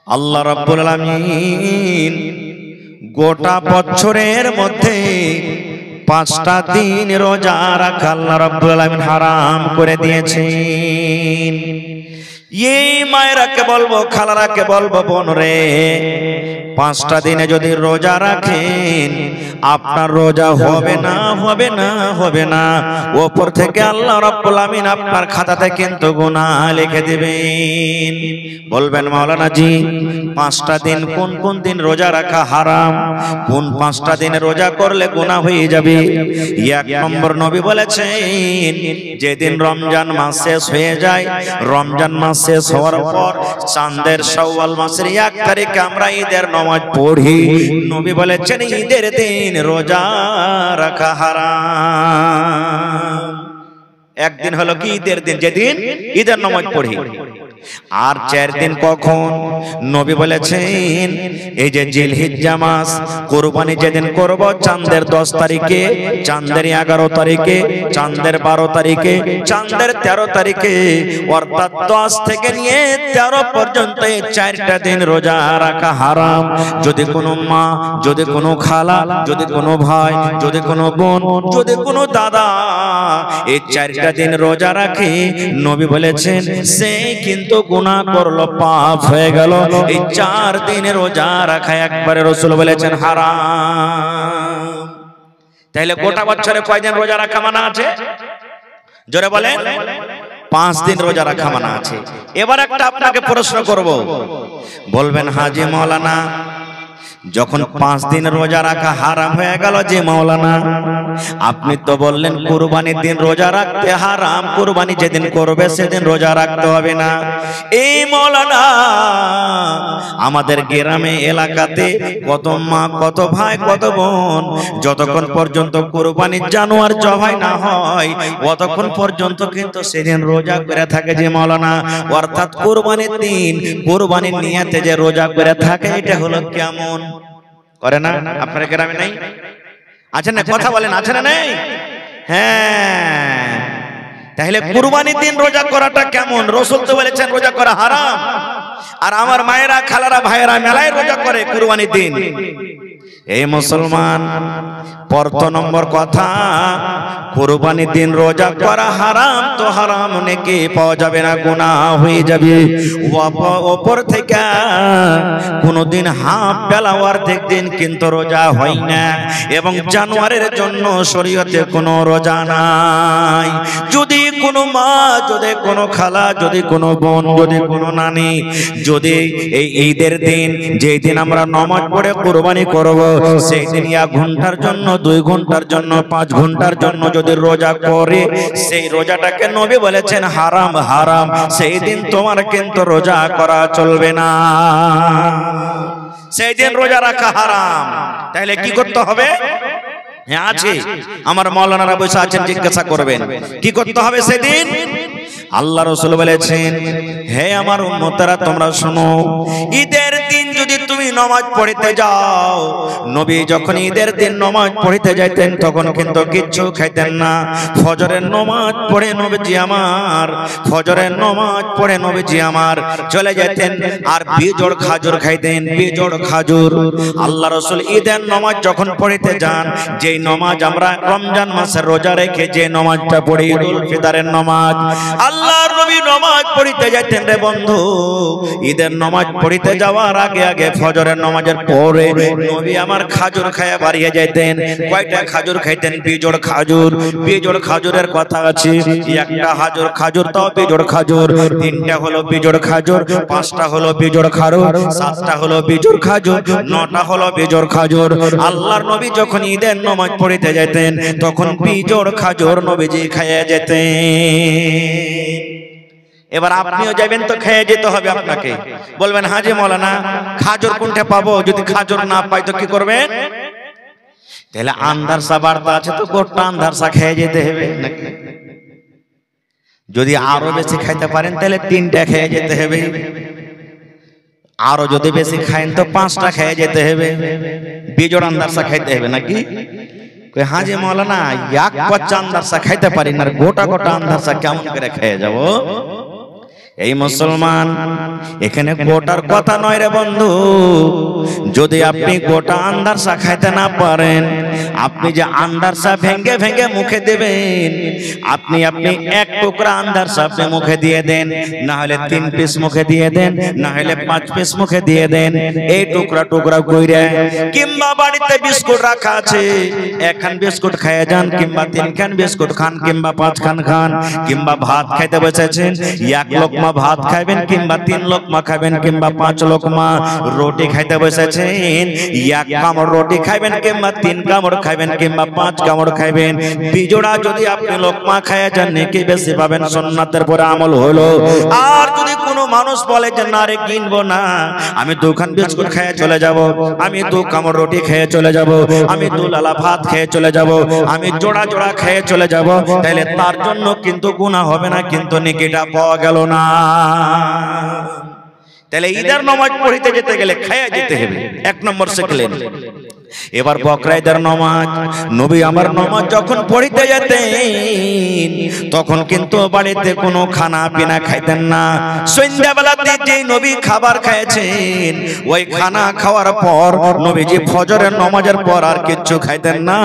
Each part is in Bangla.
আল্লাহ রাব্বুল আলামিন গোটা বছরের মধ্যে 5টা দিন রোজা রাখা আল্লাহ রাব্বুল আলামিন হারাম করে দিয়েছেন। এই মায়েরাকে বলবো, খালারাকে বলবো, বোন রে, 5টা দিনে যদি রোজা রাখেন আপনার রোজা হবে না, হবে না, হবে না। ওপর থেকে আল্লাহ রাব্বুল আমিন আপনার খাতাতে কিন্তু গুনাহ লিখে দিবেন। বলবেন মাওলানা জি 5টা দিন কোন কোন দিন রোজা রাখা হারাম, কোন 5টা দিনে রোজা করলে গুনাহ হয়ে যাবে? 1 নম্বর নবী বলেছেন যেদিন রমজান মাস শেষ হয়ে যায়, রমজান মাস শেষ হওয়ার পর চাঁদের শাওয়াল মাসের 1 তারিখে আমরা ঈদের নামাজ পড়ি। নবী বলেছেন ঈদের দিন রোজা রাখা হারাম। একদিন হলো কি ঈদের দিন, যেদিন ঈদের নামাজ পড়ি। আর 4 দিন কখন? নবী বলেছেন এই যে জিলহিজ্জা মাস, কুরবানি যেদিন করব চাঁদের 10 তারিখে, চাঁদের 11 তারিখে, চাঁদের 12 তারিখে, চাঁদের 13 তারিখে, অর্থাৎ 10 থেকে নিয়ে 13 পর্যন্ত এই 4টা দিন রোজা রাখা হারাম। যদি কোনো মা, যদি কোনো খালা, যদি কোনো ভাই, যদি কোনো বোন, যদি কোনো দাদা এই 4টা দিন রোজা রাখে, নবী বলেছেন সে কিন্তু গুনাহ করলো, পাপ হয়ে গেল। এই 4 দিন রোজা রাখা একবারে রাসূল বলেছেন হারাম। তাহলে গোটা বছরে কয়দিন রোজা রাখা মানা আছে? জোরে বলেন। 5 দিন রোজা রাখা মানা আছে। এবার একটা আপনাকে প্রশ্ন করব, বলবেন হাজি মাওলানা যখন 5 দিন রোজা রাখা হারাম হয়ে গেল যে মাওলানা, আপনি তো বললেন কুরবানির দিন রোজা রাখতে হারাম, কুরবানি যেদিন করবে সেদিন রোজা রাখতে হবে না। এই মাওলানা আমাদের গ্রামে এলাকাতে কত মা, কত ভাই, কত বোন যতক্ষণ পর্যন্ত কুরবানির জানোয়ার জবাই না হয় ততক্ষণ পর্যন্ত কিন্তু সেদিন রোজা করে থাকে যে মাওলানা। অর্থাৎ কুরবানির দিন কুরবানির নিয়তে যে রোজা করে থাকে, এটা হলো কেমন করে না? আপনার গ্রামে নাই? আছে না? কথা বলেন, আছে না নেই? হ্যাঁ, তাহলে কুরবানির দিন রোজা করাটা কেমন? রাসূল তো বলেছেন রোজা করা হারাম। আর আমার মায়েরা, খালারা, ভাইয়েরা মেলায় রোজা করে কুরবানির দিন। এই মুসলমান, প্রথম নম্বর কথা, কুরবানির দিন রোজা করা হারাম তো হারাম, নেকি পাওয়া যাবে না, গুনাহ হয়ে যাবে। ওপর থেকে কোনদিন হাফ বেলা অর্ধেক দিন কিন্তু রোজা হয় না, এবং জানোয়ারের জন্য শরীয়তে কোনো রোজা নাই। যদি কোনো মা, যদি কোনো খালা, যদি কোনো বোন, যদি কোনো নানি, যদি এই ঈদের দিন যেই দিন আমরা নামাজ পড়ে কুরবানি করব সেই দিন 1 ঘন্টার জন্য, 2 ঘন্টার জন্য, 5 ঘন্টার জন্য যদি রোজা করে, সেই রোজাটাকে নবী বলেছেন হারাম, হারাম। সেই দিন তোমার কিন্তু রোজা করা চলবে না, সেই দিন রোজা রাখা হারাম। তাহলে কি করতে হবে? হ্যাঁ আছে, আমার মাওলানারা বসে আছেন, জিজ্ঞাসা করবেন কি করতে হবে সেদিন। আল্লাহ রাসূল বলেছেন হে আমার উম্মতেরা তোমরা শোনো, ঈদের দিন যদি তুমি নামাজ পড়তে যাও, নবী যখন ঈদের দিন নামাজ পড়তে যাইতেন তখন কিন্তু কিচ্ছু খাইতেন না। ফজরের নামাজ পড়ে নবীজি আমার, ফজরের নামাজ পড়ে নবীজি আমার চলে যেতেন আর বিজোড় খাজুর খাইতেন, বিজোড় খাজুর। আল্লাহ রাসূল ঈদের নামাজ যখন পড়তে যান, যেই নামাজ আমরা রমজান মাসের রোজা রেখে যে নামাজটা পড়ি ঈদুল ফিতরের নামাজ, আল্লাহর নবী নামাজ পড়তে যেতেন রে বন্ধু। ঈদের নামাজ পড়তে যাওয়ার আগে আগে ফজরের নামাজের পরে নবী আমার খাজুর খায়া বাড়িয়ে যেতেন। কয়টা খাজুর খাইতেন? বিজোড় খাজুর। বিজোড় খাজুরের কথা আছে, একটা হাজুর খাজুর তাও বিজোড় খাজুর, 3টা হলো বিজোড় খাজুর, 5টা হলো বিজোড় খাজুর, 7টা হলো বিজোড় খাজুর, 9টা হলো বিজোড় খাজুর। আল্লাহর নবী যখন ঈদের নামাজ পড়তে যেতেন তখন বিজোড় খাজুর নবীজি খাইয়া যেতেন। এবার আপনিও যাবেন তো খেয়ে যেতে হবে আপনাকে। বলবেন হাজি মাওলানা খাজুর কোনটা পাবো? যদি খাজুর না পাই তো কি করবেন? তাহলে আন্দারসা বার্তা আছে তো গোটা আন্দারসা খেয়ে যেতে হবে নাকি? যদি আরো বেশি খাইতে পারেন তাহলে 3টা খেয়ে যেতে হবে, আরো যদি বেশি খাইন তো 5টা খেয়ে যেতে হবে, বিজোড় আন্দারসা খাইতে হবে নাকি? হাজি মাওলানা 1 পচ্চা আন্দারসা খাইতে পারি না, গোটা গোটা আন্দারসা কেমন করে খেয়ে যাব? এই মুসলমান, এখানে গোটার কথা নয় রে বন্ধু। যদি আপনি গোটা আন্দারসা খাইতে না পারেন, আপনি যে আন্দারসা ভেঙ্গে ভেঙ্গে মুখে দেবেন, আপনি এক টুকরা আন্দারসা আপনি মুখে দিয়ে দেন, না হলে 3 পিস মুখে দিয়ে দেন, না হলে 5 পিস মুখে দিয়ে দেন। এই টুকরা টুকরা কইরা, কিংবা বাড়িতে বিস্কুট রাখা আছে, 1 খান বিস্কুট খেয়ে যান, কিংবা 3 খান বিস্কুট খান, কিংবা 5 খান খান। কিংবা ভাত খাইতে বসেছেন, 1 লোকমা ভাত খাবেন, কিংবা 3 লোকমা খাবেন, কিংবা 5 লোকমা রুটি খাইতে বসেছেন, 1 কামড় রুটি খাবেন, কিংবা 3 কামড় খাবেন, কিংবা 5 কামড় খাবেন। বিজোড়া যদি আপনি লোকমা খাইয়া যান, নেকি বেশি পাবেন, সুন্নাতের পরে আমল হলো। আর যদি কোনো মানুষ বলে যে না রে কিনবো না, আমি 2 খান বিস্কুট খেয়ে চলে যাব, আমি 2 কামড় রুটি খেয়ে চলে যাব, আমি 2 লালা ভাত খেয়ে চলে যাব, আমি জোড়া জোড়া খেয়ে চলে যাব, তাহলে তার জন্য কিন্তু গুনাহ হবে না, কিন্তু নেকিটা পাওয়া গেল না। তাহলে ঈদের নামাজ পড়িতে যেতে গেলে খায়া যেতে হবে, 1 নম্বর শিখলেন। এবার বকরা ঈদের নামাজ, নবী আমার নামাজ যখন পড়িতে যেতেন, তখন কিন্তু বাড়িতে কোনো খানা পিনা খাইতেন না। সন্ধ্যাবেলাতে যে নবী খাবার খাইছেন, ওই খানা খাওয়ার পর নবীজি ফজরের নামাজের পর আর কিচ্ছু খাইতেন না।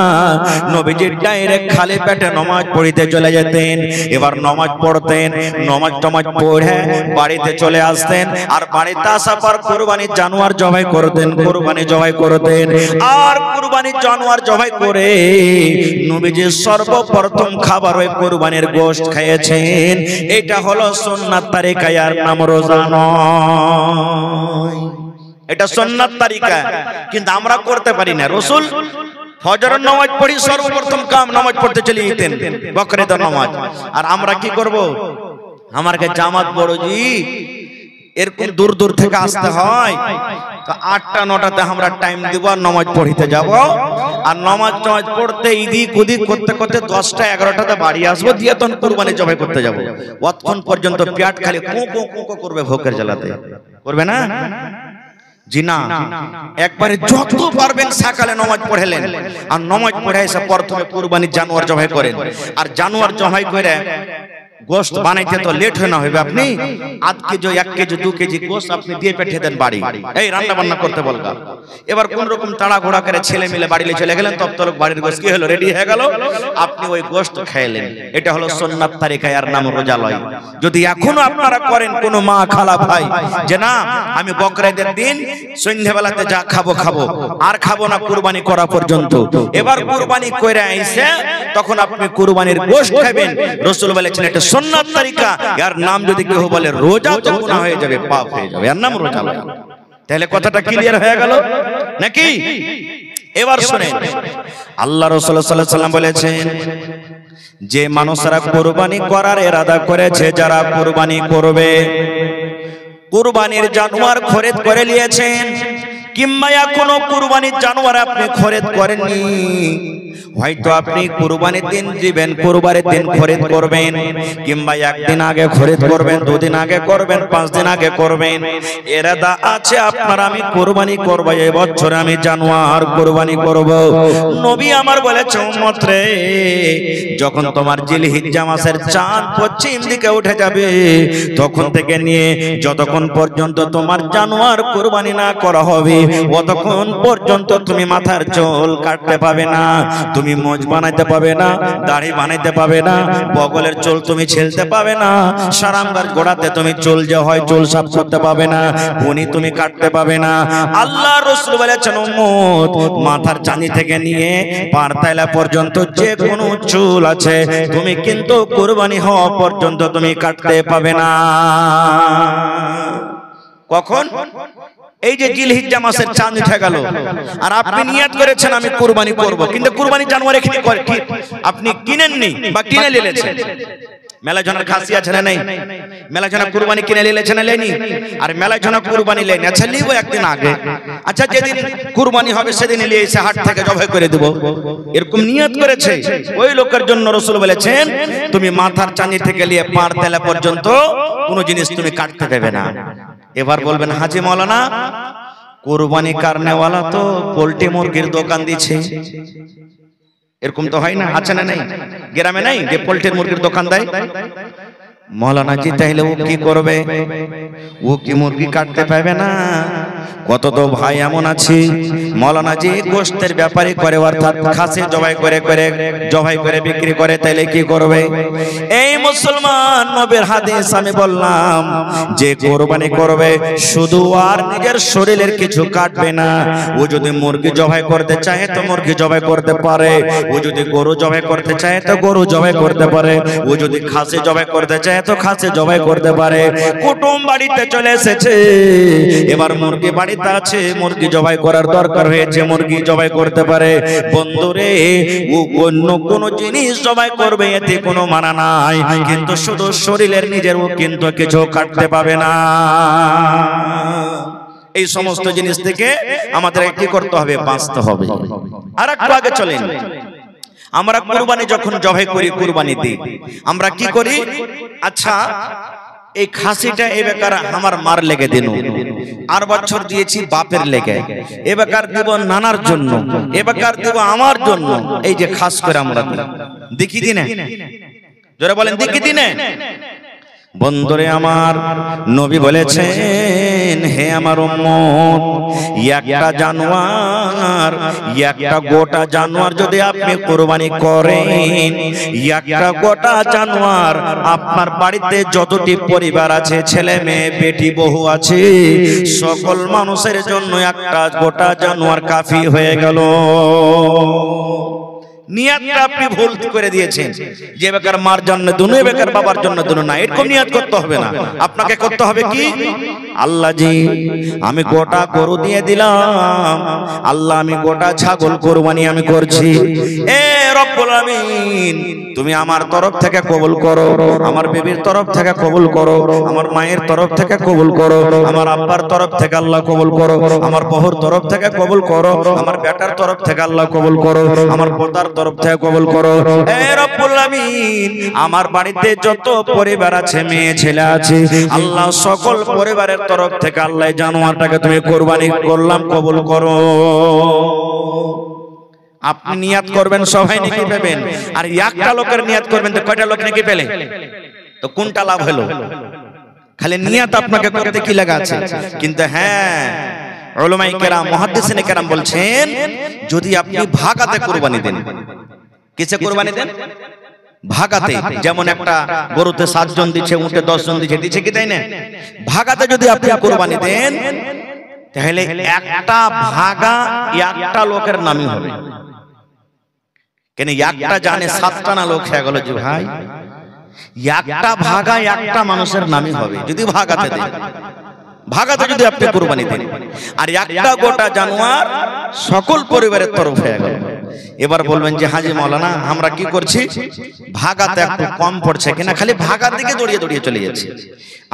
নবীজি ডাইরেক্ট খালি পেটে নামাজ পড়িতে চলে যেতেন। এবার নামাজ পড়তেন, নামাজ পড়ে বাড়িতে চলে আসতেন, আর বাড়িতে আসার পর কুরবানির জানোয়ার জবাই করতেন, কুরবানি জবাই করতেন। আর কুরবানির জানোয়ার জবাই করে নবীজি সর্বপ্রথম খাবার ওই কুরবানির গোশত খেয়েছেন। এটা হলো সুন্নাত তরিকা, আর নাম রোজা নয়। এটা সুন্নাত তরিকা, কিন্তু আমরা করতে পারি না। রাসূল ফজরের নামাজ পড়ি, সর্বপ্রথম কাম নামাজ পড়তে চলে যেতেন, বকরা ঈদের নামাজ। আর আমরা কি করব? আমারকে জামাত বড়জি এরকম দূর দূর থেকে আসতে হয়, তো 8টা 9টাতে আমরা টাইম দিব আর নামাজ পড়িতে যাব। আর নামাজ পড়তে ইদিক উদিক করতে করতে 10টা 11টাতে বাড়ি আসবো, দিয়ে তখন কুরবানি জবাই করতে যাব। অতক্ষণ পর্যন্ত পেট খালি কোঁকো করবে, ভোকের জ্বালাতে। করবে না? জি না, একবারে যত পারবেন সকালে নামাজ পড়েলেন, আর নামাজ পড়ে এসে প্রথমে কুরবানির জানোয়ার জবাই করেন। আর জানোয়ার জবাই করে গোশত বানাইতে তো লেট হয় না, হবে আপনি 1 কেজি 1 কেজি 2 কেজি গোশত আপনি দিয়ে পাঠিয়ে দেন বাড়ি, এই রান্না বান্না করতে বলগা। এবার কোন রকম তাড়াঘোড়া করে ছেলে মিলে বাড়িতে চলে গেলেন, তব তক বাড়ির গোশত কি হলো, রেডি হয়ে গেল, আপনি ওই গোশত খাইলেন। এটা হলো সুন্নাত তরিকা, আর নাম রোজা লয়। যদি এখনো আপনারা করেন কোন মা খালা ভাই যে না আমি বকরা ঈদের দিন সন্ধ্যাবেলাতে যা খাবো আর খাবো না কুরবানি করা পর্যন্ত, এবার কুরবানি কইরা আইছে তখন আপনি কুরবানির গোশত খাবেন। রাসূল বলেছেন এটা সুন্নাত তরিকা, এর নাম যদি কেউ বলে রোজা, তো গুনাহ হয়ে যাবে, পাপ হয়ে যাবে, এর নাম রোজা লয়। তাহলে কথাটা ক্লিয়ার হয়ে গেল নাকি? এবার শুনেন, আল্লাহ রাসূল সাল্লাল্লাহু আলাইহি ওয়াসাল্লাম বলেছেন যে মানুষরা কুরবানি করার ইরাদা করেছে, যারা কুরবানি করবে, কুরবানির জানোয়ার খরিদ করে নিয়েছেন, কিংবা এখনো কুরবানির জানোয়ার আপনি খরিদ করেননি, হয়তো আপনি কুরবানির দিন দিবেন, কুরবানির দিন খরিদ করবেন, কিংবা 1 দিন আগে খরিদ করবেন, 2 দিন আগে করবেন, 5 দিন আগে করবেন, ইরাদা আছে আপনার আমি কুরবানি করব, এই বছর আমি জানোয়ার কুরবানি করব। নবী আমার বলেছে উম্মত রে, যখন তোমার জিলহিজ্জা মাসের চাঁদ পশ্চিম দিকে উঠে যাবে, তখন থেকে নিয়ে যতক্ষণ পর্যন্ত তোমার জানোয়ার কুরবানি না করা হবে, ততক্ষণ পর্যন্ত তুমি মাথার চুল কাটতে পাবে না, তুমি মোজ বানাইতে পাবে না, দাড়ি বানাইতে পাবে না, বগলের চুল তুমি ছেলতে পাবে না, সারামগার গোড়াতে তুমি চুল যে হয় চুল সাফ করতে পাবে না, বনি তুমি কাটতে পাবে না। আল্লাহ রাসূল বলেছেন উম্মত, মাথার চাঁদি থেকে নিয়ে পার তালা পর্যন্ত যে কোনো চুল আছে তুমি কিন্তু কুরবানি হওয়া পর্যন্ত তুমি কাটতে পাবে না। কখন? এই যে জিলহিজ্জা মাসের চাঁদ উঠে গেল, আর আপনি নিয়ত করেছেন আমি কুরবানি করব, কিন্তু কুরবানি জানোয়ার এখানে আপনি কিনেননি বা কিনে নিয়েছেন। মেলা জনের খাসি আছে না নাই? মেলা জনা কুরবানি কিনে নিয়েছেন না লেনি? আর মেলা জনা কুরবানি লেনি, আচ্ছা নিব একদিন আগে, আচ্ছা যেদিন কুরবানি হবে সেদিন নিয়ে এসে হাট থেকে জবাই করে দেব, এরকম নিয়ত করেছে। ওই লোকের জন্য রাসূল বলেছেন তুমি মাথার চাঁদি থেকে নিয়ে পার তেলা পর্যন্ত কোনো জিনিস তুমি কাটতে দেবে না। এবার বলবেন হাজি মাওলানা কুরবানি কারনেওয়ালা তো পোল্ট্রি মুরগির দোকান দিচ্ছে, এরকম তো হয় না? আছে না নাই? গ্রামে নাই যে পোল্ট্রি মুরগির দোকান দেয়? মৌলানা জি তাহলে ও কি করবে? ও কি মুরগি কাটতে পারবে না? কত তো ভাই এমন আছে মৌলানা জি গোশতের ব্যাপারে করে, অর্থাৎ খাসি জবাই করে বিক্রি করে, তাইলে কি করবে? এই মুসলমান, নবীর হাদিস আমি বললাম যে কুরবানি করবে শুধু আর নিজের শরীরের কিছু কাটবে না। ও যদি মুরগি জবাই করতে চায় তো মুরগি জবাই করতে পারে, ও যদি গরু জবাই করতে চায় তো গরু জবাই করতে পারে, ও যদি খাসি জবাই করতে চায় তো খাসি জবাই করতে পারে। কুটুম বাড়িতে চলে এসেছে, এবার মুরগি বাড়িতে আছে, মুরগি জবাই করার দরকার হয়েছে, মুরগি জবাই করতে পারে। বন্ধুরে, ও অন্য কোন জিনিস জবাই করবে এতে কোনো মানা নাই, কিন্তু শুধু শরীরের নিজের ও কিন্তু কিছু কাটতে পাবে না। এই সমস্ত জিনিস থেকে আমাদের কি করতে হবে? বাঁচতে হবে। আর একটু আগে চলেন, আমরা কুরবানি যখন জবাই করি, কুরবানি দিই, আমরা কি করি? আচ্ছা, এই খাসিটা এবার আমার মার লেগে দিন, আর বছর দিয়েছি বাপের লেগে, এবার দেব নানার জন্য, এবার দেব আমার জন্য। এই যে খাস করে আমরা দেখি দিনে, জোরে বলেন দেখি দিনে। বন্ধুরে আমার, নবী বলেছেন, হে আমার উম্মত, একটা জানোয়ার, একটা গোটা জানোয়ার যদি আপনি কুরবানি করেন, একটা গোটা জানোয়ার আপনার বাড়িতে যতটি পরিবার আছে, ছেলে মেয়ে বেটি বহু আছে, সকল মানুষের জন্য একটা গোটা জানোয়ার কাফি হয়ে গেল। নিয়াতটা আপনি ভুল করে দিয়েছেন, যে বেকার মার জন্য দুনো, বেকার বাবার জন্য দুনো না, এরকম নিয়াত করতে হবে না। আপনাকে করতে হবে কি? আল্লাহ জি, আমি গোটা গরু দিয়ে দিলাম, আল্লাহ আমি গোটা ছাগল কুরবানি আমি করছি, এ রব্বুল আমিন তুমি আমার তরফ থেকে কবুল করো, আমার বিবির তরফ থেকে কবুল করো, আমার মায়ের তরফ থেকে কবুল করো, আমার আব্বার তরফ থেকে আল্লাহ কবুল করো, আমার বহুর তরফ থেকে কবুল করো, আমার বেটার তরফ থেকে আল্লাহ কবুল করো, আমার পোতার তরফ থেকে কবুল করো। হে রব্বুল আমিন, আমার বাড়িতে যত পরিবার আছে, মেয়ে ছেলে আছে, আল্লাহ সকল পরিবারের তরফ থেকে আল্লাহ জানোয়ারটাকে তুমি কুরবানি করলাম, কবুল করো। আপনি নিয়াত করবেন, সবাই নেকি পাবেন। আর একটা লোকের নিয়াত করবেন তো কয়টা লোক নেকি পেলে? তো কোনটা লাভ হলো? খালি নিয়াত আপনাকে করতে কি লাগা আছে? কিন্তু হ্যাঁ, উলামায়ে কেরাম, মুহাদ্দিসিনে কেরাম বলছেন, যদি আপনি ভাগাতে কুরবানি দেন, কিসে কুরবানি দেন? ভাগাতে। যেমন একটা গরুতে 7 জন দিচ্ছে, উটে 10 জন দিচ্ছে কি তাই না? ভাগাতে যদি আপনি কুরবানি দেন, তাহলে একটা ভাগা একটা লোকের নামই হবে। কেন? একটা জানে 7টা না লোক হয়ে গেল যে ভাই, একটা ভাগা একটা মানুষের নামই হবে যদি ভাগাতে দেন। ভাগাতে যদি আপনি কুরবানি দেন, আর একটা গোটা জানোয়ার সকল পরিবারের তরফ হয়ে গেল। এবার বলবেন যে হাজি মাওলানা, আমরা কি করছি? ভাগাতে একটু কম পড়ছে কিনা, খালি ভাগার দিকে দৌড়িয়ে দৌড়িয়ে চলে যাচ্ছে।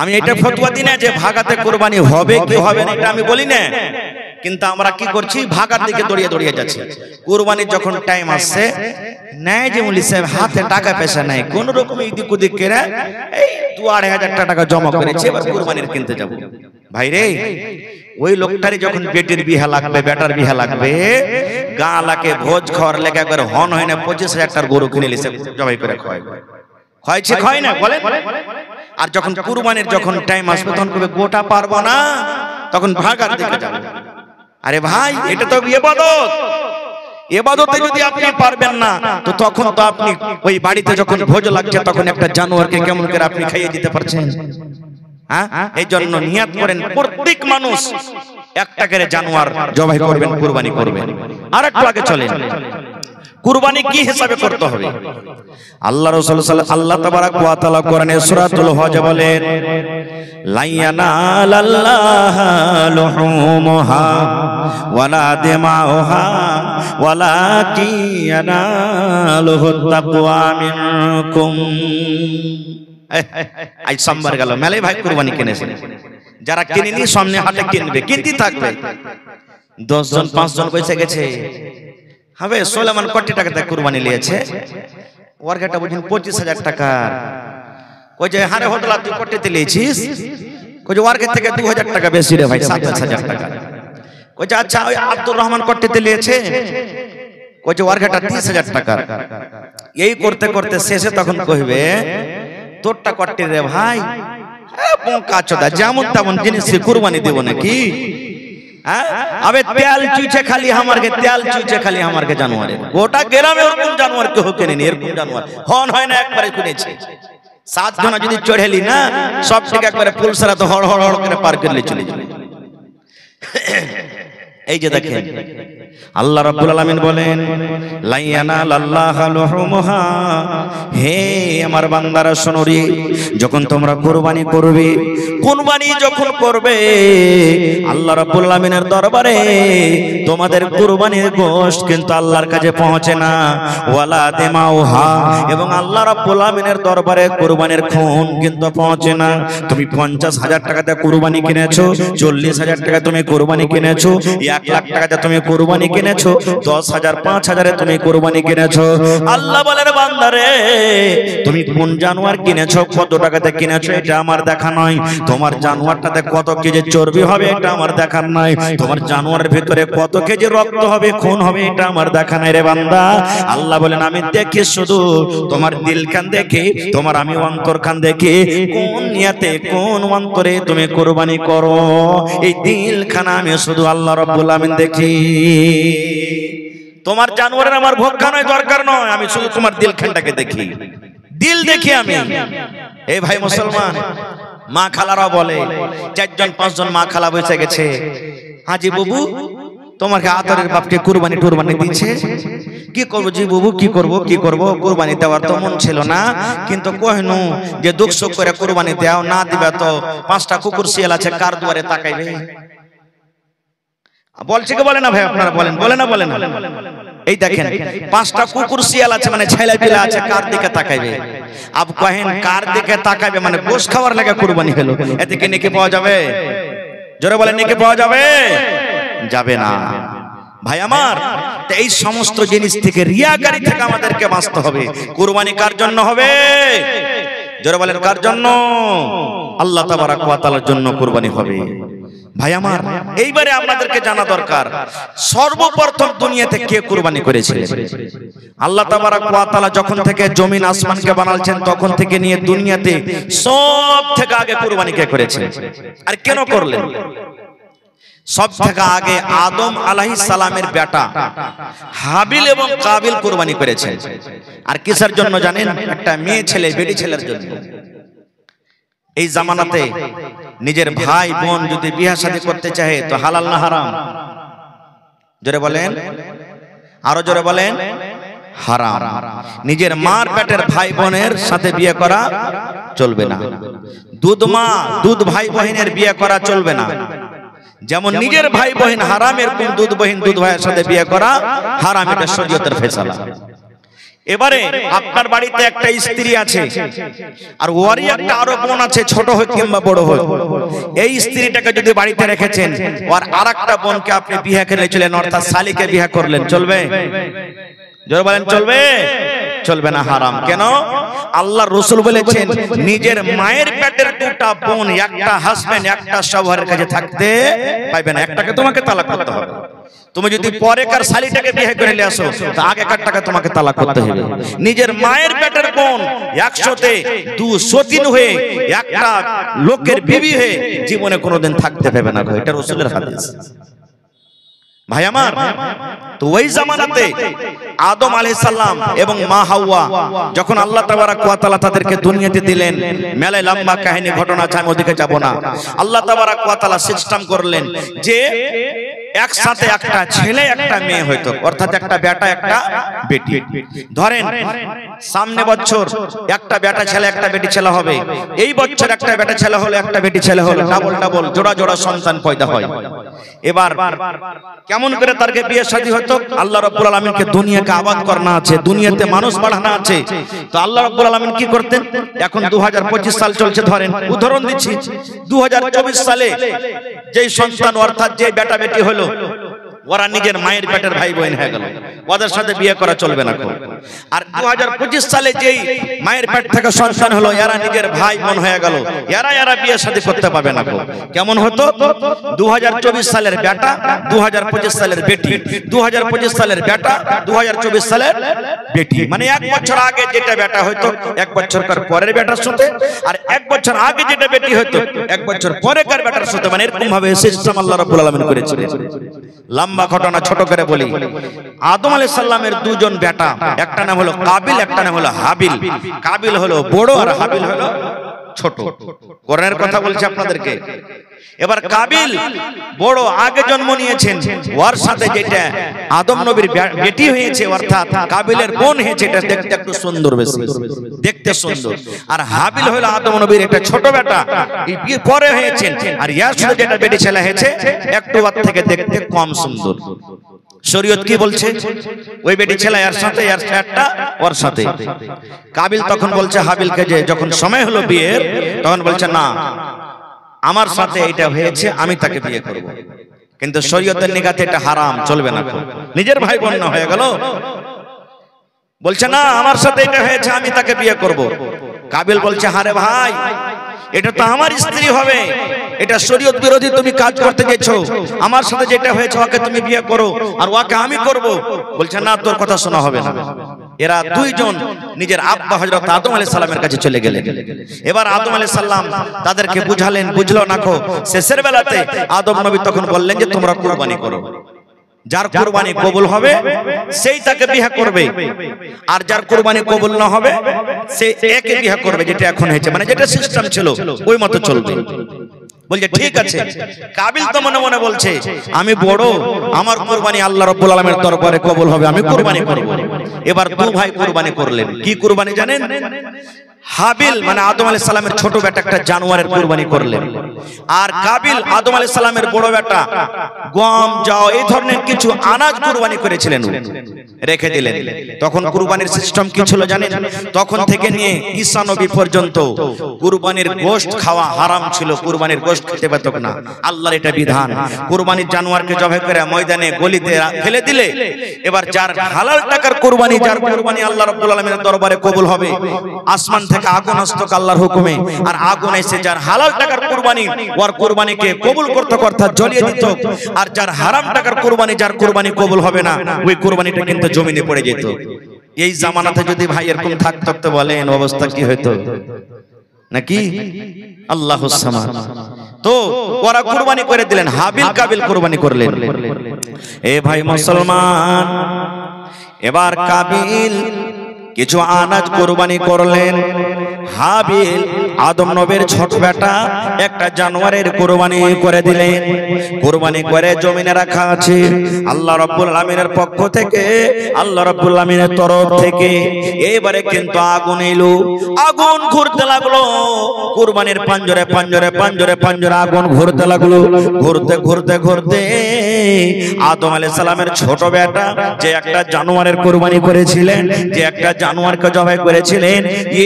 আমি এটা ফতোয়া দিই না যে ভাগাতে কুরবানি হবে কি হবে না, এটা আমি বলি না, কিন্তু আমরা কি করছি? ভাগার দিকে দৌড়িয়ে দৌড়িয়ে যাচ্ছে। কুরবানির যখন টাইম আসছে, নাই যে মুলি সাহেব হাতে টাকা পয়সা নাই, কোন রকম এদিক ওদিক করে এই 2-2,500 টাকা জমা করেছে, এবার কুরবানির কিনতে যাব। ভাই রে, ওই লোকটারই যখন বেটির বিহা লাগবে, বেটার বিহা লাগবে, গালাকে ভোজ খাওয়ার লেগে একবার হন হয় না 25,000 টাকার গরু কিনে লিছে, জবাই করে খাওয়াইছে, খায় না বলে। আর যখন কুরবানির যখন টাইম আসবে, তখন কবে গোটা পারবো না, তখন ভাগার দিকে যাবে। আরে ভাই, এটা তো ইবাদত, ইবাদতে যদি আপনি পারবেন না, তো তখন তো আপনি ওই বাড়িতে যখন ভোজ লাগছে, তখন একটা জানোয়ারকে কেমন করে আপনি খাইয়ে দিতে পারছেন? হ্যাঁ, এই জন্য নিয়াত করেন প্রত্যেক মানুষ একটা করে জানোয়ার জবাই করবেন, কুরবানি করবেন। আর একটু আগে চলেন, কুরবানি কি হিসাবে করতে হবে? আল্লাহ রাসূল আল্লাহ তাবারাক ওয়া তাআলা কোরআনে সূরাতুল হজ বলেন, লা ইয়ানালাল্লাহা লুহুমুহা ওয়ালা দিমাউহা ওয়ালাকিন ইয়ানালুহুত তাকওয়া মিনকুম। আজ সোমবার গেল, মেলে ভাই কুরবানি কিনেছেন, যারা কিনেনি সামনে হাটে কিনবে, কিনতে থাকবে। 10 জন 5 জন পয়সা গেছে, হবে সোলেমান কোটি টাকাতে কুরবানি নিয়েছে, ওয়ার্কাটা বুঝুন 25,000 টাকা। কই যে হারে হোদলা তুই কোটিতে নিয়েছিস, কই যে ওয়ার্কের থেকে 2,000 টাকা বেশি রে ভাই, 27,000 টাকা। কই যে আচ্ছা, ওই আব্দুর রহমান কোটিতে নিয়েছে, কই যে ওয়ার্কাটা 30,000 টাকা। এই করতে করতে শেষে তখন কইবে তোরটা কট্টি রে ভাই, বোকা চোদা, যেমন তেমন জিনিস কুরবানি দেব নাকি? আবে তেল চুইছে খালি আমারকে, তেল চুইছে খালি আমারকে জানোয়ারে, গোটা গ্রামে ওরকম জানোয়ার কেউ কেনেনি, এরকম জানোয়ার হন হয় না একবারে কিনেছে। 7 জন যদি চড়েলি না সব থেকে একবারে পুলসারা তো হড় হড় হড় করে পার করলে চলে যাবে। এই যে দেখেন আল্লাহ রাব্বুল আলামিন বলেন লাইয়ানালাল্লাহু লুহুমুহা, হে আমার বান্দারা শোনো রে, যখন তোমরা কুরবানি করবে, কুরবানি যখন করবে আল্লাহ রাব্বুল আলামিনের দরবারে তোমাদের কুরবানির গোশত কিন্তু আল্লাহর কাছে পৌঁছে না, ওয়ালা দিমাউহা, এবং আল্লাহ রাব্বুল আলামিনের দরবারে কুরবানির খুন কিন্তু পৌঁছে না। তুমি 50,000 টাকাতে কুরবানি কিনেছো, 40,000 টাকা তুমি কুরবানি কিনেছো, 1 লাখ টাকাতে তুমি কুরবানি কিনেছো, 10,000 5,000 এ তুমি কুরবানি কিনেছো। আল্লাহ বলেন বান্দারে তুমি কোন জানোয়ার কিনেছো, কত টাকাতে কিনেছো এটা আমার দেখা নয়, তোমার জানোয়ারটাতে কত কেজি চর্বি হবে এটা আমার দেখার নাই, তোমার জানোয়ারের ভিতরে কত কেজি রক্ত হবে, খুন হবে এটা আমার দেখা নাই রে বান্দা। আল্লাহ বলেন আমি দেখি শুধু তোমার দিল খান দেখি, তোমার আমি অন্তর খান দেখি, কোন নিয়তে কোন অন্তরে তুমি কুরবানি করো, এই দিল খান আমি শুধু আল্লাহ রাব্বুল আমিন দেখি। তোমার জানোয়ারের আমার ভোক্কা নয়, দরকার নয়, আমি শুধু তোমার দিল খানটাকে দেখি, দিল দেখি আমি। এই ভাই মুসলমান, মা খালারা বলে 4 জন 5 জন মা খালা বসে গেছে, হাজি বাবু তোমাকে আদরের বাপকে কুরবানি টুরবানি দিচ্ছে, কি করবো জি বাবু, কি করব, কুরবানি দেওয়ার তো মন ছিল না, কিন্তু কহনু যে দুঃখ সুখ করে কুরবানি দাও, না দিবে তো 5টা কুকুর শিয়াল আছে কার দুয়ারে তাকাইবে। বলছে কি বলে না ভাই, আপনারা বলেন, বলে না বলেন? এই দেখেন 5টা কুকুর শিয়াল আছে মানে ছেলে পিলা আছে, কার দিকে তাকাইবে? আব কহেন কার দিকে তাকাইবে মানে গোশ খাওয়ার লাগে কুরবানি হলো, এতে কি নেকি পাওয়া যাবে? জোরে বলেন নেকি পাওয়া যাবে? যাবে না ভাই আমার। এই সমস্ত জিনিস থেকে, রিয়াকারি থেকে আমাদেরকে বাঁচতে হবে। কুরবানি কার জন্য হবে? জোরে বলেন কার জন্য? আল্লাহ তাবারক ওয়া তাআলার জন্য কুরবানি হবে। ভাই আমার এইবারে আপনাদেরকে জানা দরকার সর্বপ্রথম দুনিয়াতে কে কুরবানি করেছিলেন? আল্লাহ তাবারক ওয়া তাআলা যখন থেকে জমিন আসমানকে বানালছেন তখন থেকে নিয়ে দুনিয়াতে সব থেকে আগে কুরবানি কে করেছেন? আর কেন করলেন? সব থেকে আগে আদম আলাইহিস সালামের বেটা হাবিল এবং কাবিল কুরবানি করেছেন। আর কিসের জন্য জানেন? একটা মেয়ে ছেলে, বেটি ছেলের জন্য। এই জামানাতে নিজের ভাই বোন যদি বিয়ে শাদী করতে চায় তো হালাল না হারাম? জোরে বলেন, আরো জোরে বলেন। হারাম। নিজের মার পেটের ভাই বোনের সাথে বিয়ে করা চলবে না। দুধ মা দুধ ভাই বোনের বিয়ে করা চলবে না। যেমন নিজের ভাই বোন হারাম, এরকম দুধ বোন দুধ ভাইয়ের সাথে বিয়ে করা হারাম, এটা শরীয়তের ফয়সালা। এবারে আপনার বাড়িতে একটা স্ত্রী আছে আর ওরই একটা আরো বোন আছে, ছোট হোক কিংবা বড় হোক, এই স্ত্রীটাকে যদি বাড়িতে রেখেছেন আর আরেকটা বোনকে আপনি বিয়ে করে চলেন, অর্থাৎ শালীকে বিয়ে করলেন, চলবে? জোরে বলেন চলবে? চলবে না, হারাম। কেন? আল্লাহ রাসূল বলেছেন নিজের মায়ের পেটের দুটা বোন একটা হাজবেন্ড একটা শওহরের কাছে থাকতে পাইবে না, একটাকে তোমাকে তালাক করতে হবে। তুমি যদি পরে কার শালীটাকে বিয়ে করে নিয়ে আসো তো আগে কারটাকে তোমাকে তালাক করতে হবে। নিজের মায়ের পেটের বোন 100তে 203 হয়ে একটা লোকের বিবি হয়ে জীবনে কোনোদিন থাকতে পাবে না, এটা রাসূলের হাদিস। ভাই আমার, তো ওই জামানাতে আদম আলাইহিস সালাম এবং মা হাওয়া যখন আল্লাহ তাবারক ওয়া তাআলা তাদেরকে দুনিয়াতে দিলেন, মেলায় লম্বা কাহিনী ঘটনা আছে, আমি ওদিকে যাব না। আল্লাহ তাবারক ওয়া তাআলা সিস্টেম করলেন যে একসাথে একটা ছেলে একটা মেয়ে হইতো, অর্থাৎ একটা বেটা একটা বেটি। ধরেন সামনে বছর একটা বেটা ছেলে একটা বেটি ছেলে হবে, এই বছর একটা বেটা ছেলে হলো একটা বেটি ছেলে হলো, ডাবল ডাবল জোড়া জোড়া সন্তান পয়দা হয়। এবার কেমন করে তারকে বিয়ে শাদী হতো? আল্লাহ রাব্বুল আলামিনকে দুনিয়াকে আবাদ করানো আছে, দুনিয়াতে মানুষ বাড়ানো আছে, তো আল্লাহ রাব্বুল আলামিন কি করতেন? এখন 2025 সাল চলছে, ধরেন উদাহরণ দিচ্ছি, 2024 সালে যেই সন্তান অর্থাৎ যে বেটা বেটি হলো ওরা নিজের মায়ের পেটের ভাই বোন হয়ে গেল, ওদের সাথে বিয়ে করা চলবে না। আর 2025 সালে যেই মায়ের পেট থেকে সন্তান হলো এরা নিজের ভাই বোন হয়ে গেল, এরা বিয়ে শাদী করতে পাবে না। কেমন হতো? 2024 সালের বেটা 2025 সালের বেটি, 2025 সালের বেটা 2024 সালের বেটি, মানে 1 বছর আগে যেটা বেটা হয়তো 1 বছর পরের বেটার সাথে, আর 1 বছর আগে যেটা বেটি হয়তো 1 বছর পরেকার বেটার সাথে, মানে এরকম ভাবে সিস্টেম আল্লাহ রাব্বুল আলামিন করেছিলেন। লম্বা ঘটনা ছোট করে বলি। আদম আলাইহিস সালামের দুজন বেটা, একটা নাম হলো কাবিল, একটা নাম হলো হাবিল। কাবিল হলো বড় আর হাবিল হলো ছোট। কোরআনের কথা বলছি আপনাদেরকে। এবার কাবিল বড় আগে জন্ম নিয়েছেন, ওর সাথে যেটা আদম নবীর বেটি হয়েছে অর্থাৎ কাবিলের বোন হয়েছে, এটা দেখতে একটু সুন্দর, বেশি দেখতে সুন্দর। আর হাবিল হলো আদম নবীর একটা ছোট বেটা, এই বিয়ে পরে হয়েছে। আর ইয়ার সাথে যেটা বেটি ছেলে হয়েছে একটু ওর থেকে দেখতে কম সুন্দর। শরীয়ত কি বলছে? ওই বেটি ছেলে এর সাথে, এর একটা ওর সাথে। কাবিল তখন বলছে হাবিলকে যে যখন সময় হলো বিয়ের, তখন বলছে না, আমার সাথে এটা হয়েছে, আমি তাকে বিয়ে করব। কিন্তু শরীয়তের নিগাতে এটা হারাম, চলবে না। নিজের ভাই বোন না হয়ে গেল, বলছে না আমার সাথে এটা হয়েছে, আমি তাকে বিয়ে করব। কাবিল বলছে হারে ভাই, এটা তো আমার স্ত্রী হবে, এটা শরীয়ত বিরোধী তুমি কাজ করতে গেছো। আমার সাথে যেটা হয়েছে ওকে তুমি বিয়ে করো আর ওকে আমি করব। বলছে না, তোর কথা শোনা হবে না। এরা দুইজন নিজের আব্বা হযরত আদম আলাইহিস সালামের কাছে চলে গেলেন। এবার আদম আলাইহিস সালাম তাদেরকে বুঝালেন, বুঝলো না। শেষের বেলাতে আদম নবী তখন বললেন যে তোমরা কুরবানি করো, যার কুরবানি কবুল হবে সেই তাকে বিয়ে করবে, আর যার কুরবানি কবুল না হবে সে একে বিয়ে করবে, যেটা এখন হয়েছে, মানে যেটা সিস্টেম ছিল ওই মতো চলবে। বলছে ঠিক আছে। কাবিল তো মনে মনে বলছে আমি বড়, আমার কুরবানি আল্লাহ রাব্বুল আলামিনের দরবারে কবুল হবে, আমি কুরবানি করব। এবার দু ভাই কুরবানি করলেন। কি কুরবানি জানেন? হাবিল মানে আদম আলাইহিস সালামের ছোট বেটা একটা জানোয়ারের কুরবানি করলেন, আর কাবিল আদম আলাইহিস সালামের বড় বেটা গম যাও এই ধরনের কিছু আনাজ কুরবানি করেছিলেন, রেখে দিলেন। তখন কুরবানির সিস্টেম কি ছিল জানেন? তখন থেকে নিয়ে ঈসা নবী পর্যন্ত কুরবানির গোশত খাওয়া হারাম ছিল, কুরবানির গোশত খেতে পেত না। আল্লাহর এটা বিধান। কুরবানির জানোয়ারকে জবাই করে ময়দানে গলিতে ফেলে দিলে এবার যার হালাল টাকার কুরবানি, যার কুরবানি আল্লাহ রাব্বুল আলামিনের দরবারে কবুল হবে, আসমান থেকে আগুন আসতো আল্লাহর হুকুমে, আর আগুন এসে যার হালাল টাকার কুরবানি ওর কুরবানিকে কবুল করতে অর্থাৎ জ্বলিয়ে দিত। আর যার হারাম টাকার কুরবানি, যার কুরবানি কবুল হবে না, ওই কুরবানিটা কিন্তু জমিনে পড়ে যেত। এই জামানাতে যদি ভাই এরকম থাকতে বলেন অবস্থা কি হতো নাকি? আল্লাহুস সামাদ। তো ওরা কুরবানি করে দিলেন, হাবিল কাবিল কুরবানি করলেন। এ ভাই মুসলমান, এবার কাবিল কিছু আনাজ কুরবানি করলেন, হাবিল আদম নবীর ছোট বেটা একটা জানোয়ারের কুরবানি করে দিলেন। কুরবানি করে জমিনে রাখা আছে। আল্লাহ রাব্বুল আলামিনের পক্ষ থেকে, আল্লাহ রাব্বুল আলামিনের তরফ থেকে এবারে কিন্তু আগুন এলো, আগুন ঘুরতে লাগলো। কুরবানির পাঞ্জরে পাঞ্জরে পাঞ্জরে পাঞ্জরে আগুন ঘুরতে লাগলো। ঘুরতে ঘুরতে ঘুরতে আদম আলাইহিস সালামের ছোট বেটা যে একটা জানোয়ারের কুরবানি করেছিলেন, যে একটা জানোয়ারকে জবাই করেছিলেন,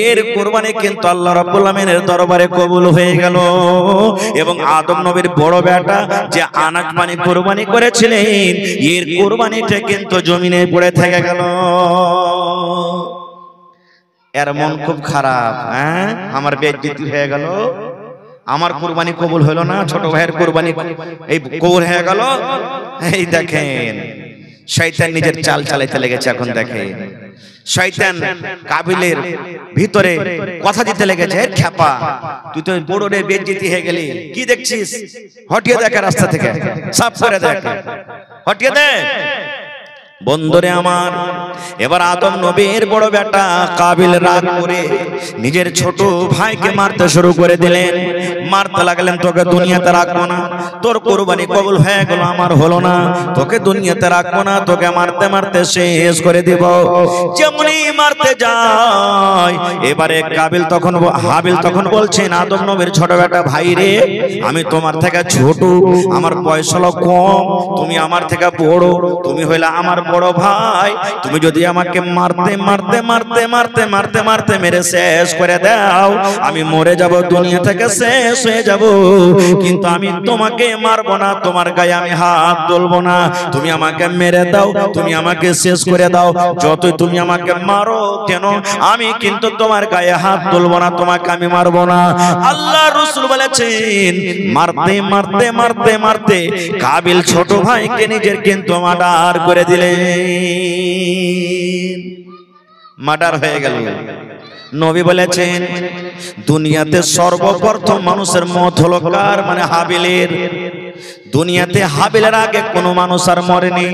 এর কুরবানি কিন্তু আল্লাহ রাব্বুল আলামিনের দরবারে কবুল হয়ে গেল। এবং আদম নবীর বড় বেটা যে আনাজ মানে কুরবানি করেছিলেন, এর কুরবানিটা কিন্তু জমিনে পড়ে থেকে গেল। এর মন খুব খারাপ, হ্যাঁ আমার বেইজ্জতি হয়ে গেল, আমার কুরবানি কবুল হলো না, ছোট ভাইয়ের কুরবানি এই কবুল হয়ে গেল। এই দেখেন শয়তান নিজের চাল চালাইতে লেগেছে। এখন দেখেন শয়তান কাবিলের ভিতরে কথা দিতে লেগেছে, খেপা তুই তো বড় রে বেইজ্জতি হয়ে গেলি, কি দেখছিস, হটিয়ে দেখ রাস্তা থেকে, সাফ করে দেখ, হটিয়ে দে। বন্ধুরে আমার, এবার আদম নবীর বড় বেটা কাবিল রাগ করে নিজের ছোট ভাইকে মারতে শুরু করে দিলেন। মারতে লাগলেন, তোকে দুনিয়াতে রাখবো না, তোর কুরবানি কবুল হয়ে গেল, আমার হলো না, তোকে দুনিয়াতে রাখবো না, তোকে মারতে মারতে শেষ করে দিব। যেমনি মারতে যায়, এবারে কাবিল তখন হাবিল তখন বলছেন আদম নবীর ছোট বেটা, ভাই রে আমি তোমার থেকে ছোট, আমার বয়স হলো কম, তুমি আমার থেকে বড়, তুমি হইলে আমার বড় ভাই তুমি যদি আমাকে মারতে মারতে মারতে মারতে মারতে মারতে মেরে শেষ করে দাও, আমি মরে যাব, দুনিয়া থেকে শেষ হয়ে যাব, কিন্তু আমি তোমাকে মারবো না, তোমার গায়ে আমি হাত তুলবো না। তুমি আমাকে মেরে দাও, তুমি আমাকে শেষ করে দাও, যতই তুমি আমাকে মারো কেন আমি কিন্তু তোমার গায়ে হাত তুলবো না, তোমাকে আমি মারবো না। আল্লাহ রাসূল বলেছেন মারতে মারতে মারতে মারতে কাবিল ছোট ভাইকে নিজের কিন্তু মার্ডার করে দিলেন, মার্ডার হয়ে গেল। নবী বলেছেন দুনিয়াতে সর্বপ্রথম মানুষের মত হলো কার? মানে হাবিলের। দুনিয়াতে হাবিলের আগে কোনো মানুষ আর মরেনি,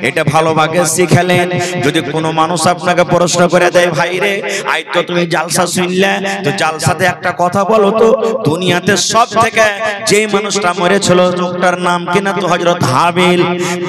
এটা ভালোভাবে শিখালেন। যদি কোনো মানুষ আপনাকে প্রশ্ন করে দেয় ভাই রে আই তো তুমি জালসা শুনলে, তো জালসাতে একটা কথা বলো তো, দুনিয়াতে সব থেকে যে মানুষটা মরেছিল লোকটার নাম কিনা? তো হযরত হাবিল।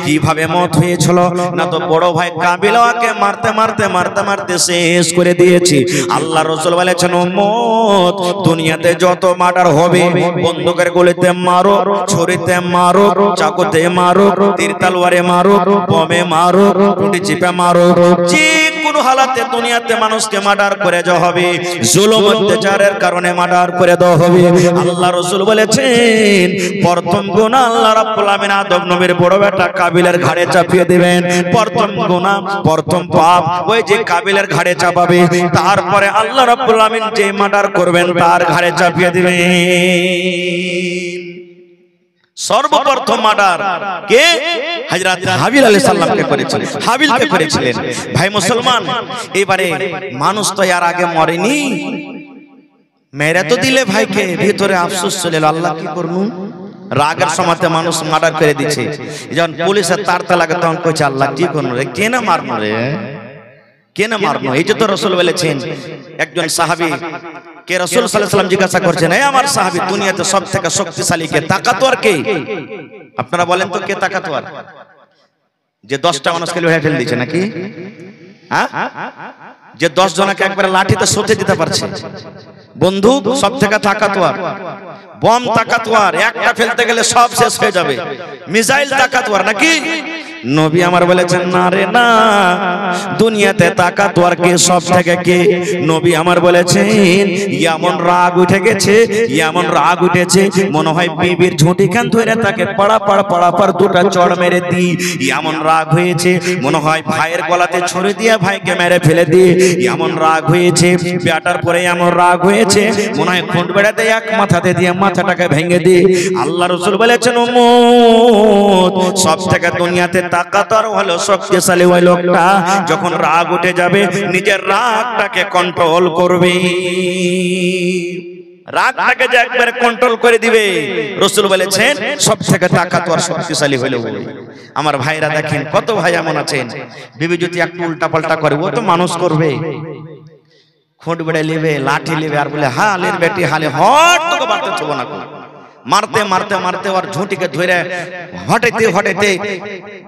কিভাবে মত হয়েছিল? না তো বড় ভাই কাবিল ওকে মারতে মারতে মারতে মারতে শেষ করে দিয়েছে। আল্লাহ রাসূল বলেছেন উম্মত দুনিয়াতে যত মার্ডার হবে বন্দুকের গুলিতে মারো, ছুরিতে মারো, চাকুতে মারো, তীর তলোয়ারে মারো, বোমে মারো, গুলি চিপে মারো, যে কোনো হালাতে দুনিয়াতে মানুষকে মার্ডার করে দেওয়া হবে, জুলুম অত্যাচারের কারণে মার্ডার করে দেওয়া হবে। আল্লাহ রাসূল বলেছেন প্রথম গুনাহ আল্লাহ রাব্বুল আমিন আদম নবীর বড় বেটা কাবিলের ঘাড়ে চাপিয়ে দিবেন। প্রথম গুনাহ প্রথম পাপ ওই যে কাবিলের ঘাড়ে চাপাবে, তারপরে আল্লাহ রাব্বুল আমিন যে মার্ডার করবেন তার ঘাড়ে চাপিয়ে দিবেন। সর্বপ্রথম মার্ডার কে? হযরত হাবিল আলাইহিস সালামকে করেছিলেন, হাবিলকে করেছিলেন। ভাই মুসলমান, এবারে মানুষ তো এর আগে মরেনি, মেরে তো দিলে ভাইকে, ভিতরে আফসোস চলে এলো, আল্লাহ কি করব? রাগের সময়তে মানুষ মার্ডার করে দিচ্ছে, যখন পুলিশের তাড়তা লাগে তখন কইছে আল্লাহ কি করব রে, কে না মারনো রে, কে না মারনো। এই যে তো রাসূল বলেছেন, একজন সাহাবী কে রাসূল সাল্লাল্লাহু আলাইহি ওয়াসাল্লাম জিজ্ঞাসা করছেন এই আমার সাহাবী দুনিয়াতে সবথেকে শক্তিশালী কে, তাকাতওয়ার কে? আপনারা বলেন তো কে তাকাতওয়ার? যে 10টা মানুষকে লুহে ফেলে দিয়েছে নাকি? হ্যাঁ, যে 10 জনকে একবারে লাঠিতে সঁতে দিতে পারছে। বন্দুক সবথেকে তাকাতওয়ার, বম তাকাতওয়ার, একটা ফেলতে গেলে সব শেষ হয়ে যাবে। মিসাইল তাকাতওয়ার নাকি? নবী আমার বলেছেন না রে না, দুনিয়াতে তাকাতওয়ার কে সব থেকে কে? নবী আমার বলেছেন এমন রাগ উঠে গেছে, এমন রাগ উঠেছে মনে হয় বিবির ঝুঁটি খান ধরে তাকে পাড়া পাড়া পাড়া পাড় দুটা চড় মেরে দি। এমন রাগ হয়েছে মনে হয় ভাইয়ের গলাতে ছুরি দিয়ে ভাইকে মেরে ফেলে দি। এমন রাগ হয়েছে বেটার পরে, এমন রাগ হয়েছে মনে হয় খুঁট বেড়াতে এক মাথাতে দিয়ে মাথাটাকে ভেঙে দি। আল্লাহ রাসূল বলেছেন উম্মত সব থেকে দুনিয়াতে তাকাতওয়ার হলো শক্তিশালী ওই লোকটা যখন রাগ উঠে যাবে নিজের রাগটাকে কন্ট্রোল করবে, রাগটাকে যে একবার কন্ট্রোল করে দিবে। রাসূল বলেছেন সব থেকে তাকাতওয়ার শক্তিশালী হলো ওই। আমার ভাইরা দেখেন কত ভাই এমন আছেন বিবি যদি একটু উল্টা পাল্টা করে ও তো মানুষ করবে, খুঁট বেড়ে নেবে, লাঠি নেবে আর বলে হালের বেটি হালে হট তোকে বাড়তে ছবো না, মারতে মারতে মারতে ওর ঝুঁটিকে ধরে হটাইতে হটাইতে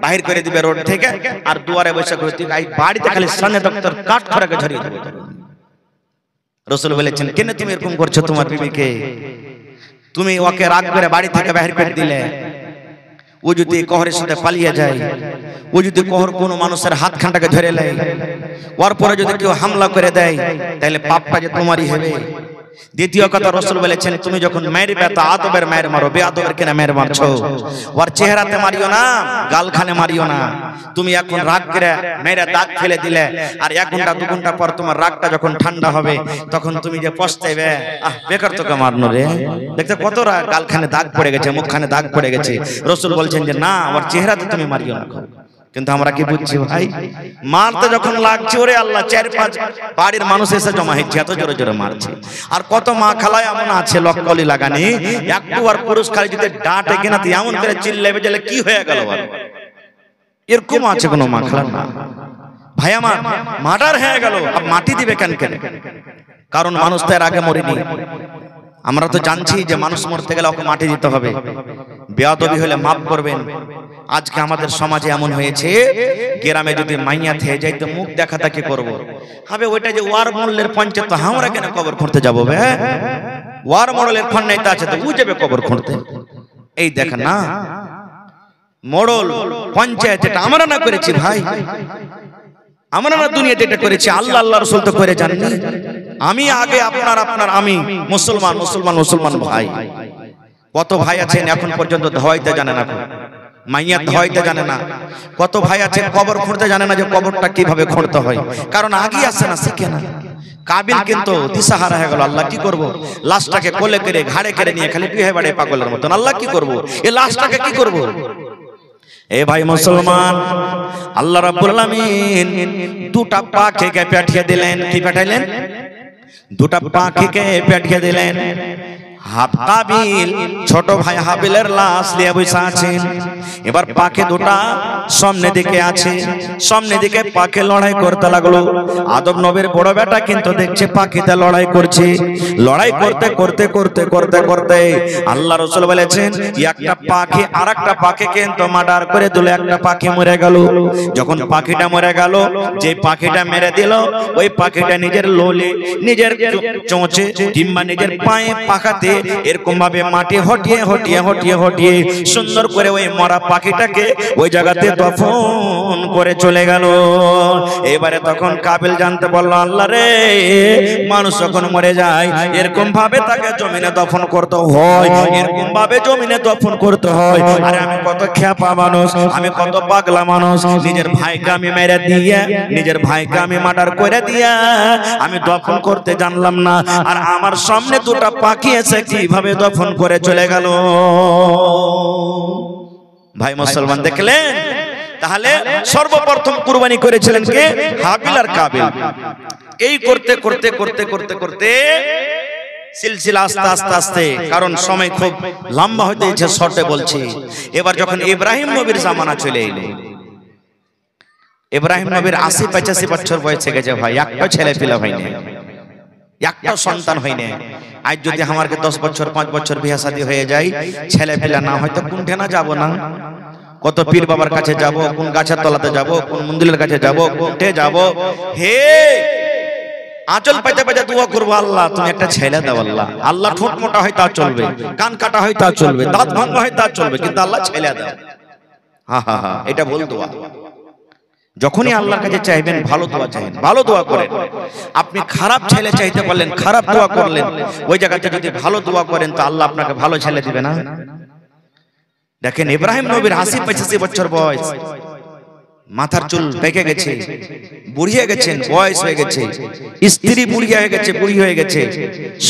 বাহির করে দিবে রোড থেকে, আর দুয়ারে বসে করে বাড়িতে খালি সামনে দপ্তর কাঠ খড়াকে ঝরিয়ে দেবে। রাসূল বলেছেন কেন তুমি এরকম করছো তোমার বিবিকে? তুমি ওকে রাগ করে বাড়ি থেকে বাহির করে দিলে, ও যদি কোহরের সাথে পালিয়ে যায়, ও যদি কোহর কোনো মানুষের হাত খানটাকে ধরে নেয়, ওর পরে যদি কেউ হামলা করে দেয় তাহলে পাপটা যে তোমারই হবে। দ্বিতীয় কথা রাসূল বলেছেন তুমি যখন মারবে তা আদবের মার মারো, বেআদবের কেন মার মারছো? ওর চেহারাতে মারিও না, গালখানে মারিও না। তুমি এখন রাগ করে মেরে দাগ ফেলে দিলে আর 1 ঘন্টা 2 ঘন্টা পর তোমার রাগটা যখন ঠান্ডা হবে তখন তুমি যে পস্তাইবে, আহ বেকার তোকে মারনো রে, দেখতে কত গালখানে দাগ পড়ে গেছে, মুখখানে দাগ পড়ে গেছে। রাসূল বলছেন যে না, ওর চেহারাতে তুমি মারিও না। কিন্তু আমরা কি বুঝছি ভাই, মারতে যখন লাগছে ওরে আল্লাহ 4-5 বাড়ির মানুষ এসে জমা হচ্ছে, এত জোরে জোরে মারছে। আর কত মা খালায় এমন আছে লক্কলি লাগানি, একটু আর পুরুষ খালি যদি ডাঁটে কিনা তো এমন করে চিল্লাবে যে কি হয়ে গেল, এরকম আছে কোন মা খালা না। ভাই আমার মার্ডার হয়ে গেল, আর মাটি দিবে কেন কেন? কারণ মানুষ তো এর আগে মরেনি। আমরা তো জানছি যে মানুষ মরতে গেলে ওকে মাটি দিতে হবে, বেয়াদবি হলে মাফ করবেন। আজকে আমাদের সমাজে এমন হয়েছে, গ্রামে যদি মাইয়া থেকে যাই তো মুখ দেখাতা কি করবো হবে, ওইটা যে ওয়ার মডেলের পঞ্চায়েত আমরা কেন কবর খুঁড়তে যাবো? ওয়ার মডেলের খন্ডাইতে আছে তো ও যাবে কবর খুঁড়তে। এই দেখেন না, মোড়ল পঞ্চায়েত এটা আমরা না করেছি ভাই, আমরা না দুনিয়াতে এটা করেছি, আল্লাহ আল্লাহ রাসূল তো করে জানেন। আমি আগে আপনার আমি মুসলমান মুসলমান মুসলমান ভাই। কত ভাই আছেন এখন পর্যন্ত ধোয়াইতে জানে না, মাইয়া ধোয়াইতে জানে না। কত ভাই আছেন কবর খুঁড়তে জানে না যে কবরটা কিভাবে খুঁড়তে হয়, কারণ আগে আসে না, শিখে না। কাবিল কিন্তু দিশাহারা হয়ে গেল। আল্লাহ কি করব? লাশটাকে কোলে করে ঘাড়ে করে নিয়ে খালি বিয়ে বাড়ে পাগলের মতন। আল্লাহ কি করব? এই লাশটাকে কি করব? এ ভাই মুসলমান, আল্লাহ রাব্বুল আলামিন দুটা পাখিকে পাঠিয়ে দিলেন। কি পাঠাইলেন? দুটা পাখিকে পাঠিয়ে দিলেন। কাবিল ছোট ভাই হাবিলের লাশ নিয়ে বসে আছেন। এবার পাখি দুটা সামনে দিকে আছে, সামনে দিকে পাখি লড়াই করতে লাগলো। আদম নবীর বড় বেটা কিন্তু দেখছে পাখিতে লড়াই করছে। লড়াই করতে করতে করতে করতে করতে আল্লাহ রাসূল বলেছেন একটা পাখি আরেকটা পাখি কিন্তু মার্ডার করে দিল, একটা পাখি মরে গেল। যখন পাখিটা মরে গেল, যে পাখিটা মেরে দিল ওই পাখিটা নিজের লোলে, নিজের চোঁচে কিংবা নিজের পায়ে পাখাতে এরকম ভাবে মাটি হটিয়ে হটিয়ে হটিয়ে হটিয়ে সুন্দর করে ওই মরা পাখিটাকে ওই জায়গাতে দফন করে চলে গেল। এবারে তখন কাবিল জানতে বলল, আল্লাহ রে, মানুষ যখন মরে যায় এরকম ভাবে তাকে জমিনে দফন করতে হয়, এরকম ভাবে জমিনে দফন করতে হয়। আরে আমি কত খেপা মানুষ, আমি কত পাগলা মানুষ, নিজের ভাইকে আমি মেরে দিয়ে, নিজের ভাইকে আমি মার্ডার করে দিয়া আমি দফন করতে জানলাম না, আর আমার সামনে দুটা পাখি এসে কিভাবে দফন করে চলে গেল। ভাই মুসলমান দেখলেন? তাহলে সর্বপ্রথম কুরবানি করেছিলেন কে? হাবিল আর কাবিল। এই করতে করতে করতে করতে করতে সিলসিলা আস্তে আস্তে আস্তে, কারণ সময় খুব লম্বা হতে ইচ্ছে শর্টে বলছি। এবার যখন ইব্রাহিম নবীর জামানা চলে এলো, ইব্রাহিম নবীর ৮০-৮৫ বছর বয়স হয়ে গেছে ভাই, একটা ছেলে পেলে হয়নি, একটা সন্তান হয়নি। আজ যদি আমাকে 10 বছর 5 বছর বিয়ে শাদী হয়ে যায়, ছেলে পেলে না হয়তো কোনঠে না যাব না, কত পীর বাবার কাছে যাব, কোন গাছের তলাতে যাব, কোন মন্দিরের কাছে যাব, কোনঠে যাব, হে আঁচল পাইতে পাইতে দোয়া করবো, আল্লাহ তুমি একটা ছেলে দাও। আল্লাহ, আল্লাহ ঠোঁট মোটা হয় তা চলবে, কান কাটা হয় তা চলবে, দাঁত ভাঙা হয় তা চলবে, কিন্তু আল্লাহ ছেলে দাও। হা হা হা, এটা বল দোয়া। যখনই আল্লাহর কাছে চাইবেন ভালো দোয়া চাইবেন, ভালো দোয়া করেন। আপনি খারাপ ছেলে চাইতে পারলেন, খারাপ দোয়া করলেন, ওই জায়গাতে যদি ভালো দোয়া করেন তো আল্লাহ আপনাকে ভালো ছেলে দিবে না। দেখেন ইব্রাহিম নবীর ৮০-৮৫ বছর বয়স, মাথার চুল পেকে গেছে, বুড়িয়ে গেছেন, বয়স হয়ে গেছে, স্ত্রী বুড়িয়ে হয়ে গেছে, বুড়ি হয়ে গেছে,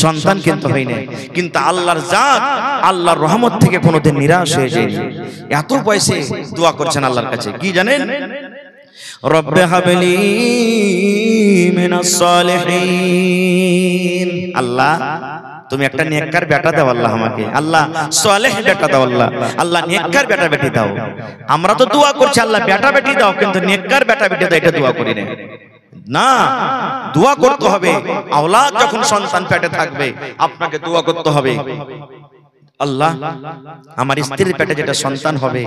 সন্তান কিন্তু হয়নি। কিন্তু আল্লাহর জাত, আল্লাহর রহমত থেকে কোনোদিন নিরাশ হয়ে যায়নি। এত বয়সে দোয়া করছেন আল্লাহর কাছে, কি জানেন? রব্বে হাবলি মিনাস সালিহিন, আল্লাহ তুমি একটা নেককার বেটা দাও আল্লাহ আমাকে, আল্লাহ সালেহ বেটা দাও আল্লাহ, আল্লাহ নেককার বেটা বেটি দাও। আমরা তো দোয়া করছি আল্লাহ বেটা বেটি দাও, কিন্তু নেককার বেটা বেটি দাও এটা দোয়া করি না। দোয়া করতে হবে আওলাদ যখন সন্তান পেটে থাকবে আপনাকে দোয়া করতে হবে, আল্লাহ আমার স্ত্রীর পেটে যেটা সন্তান হবে,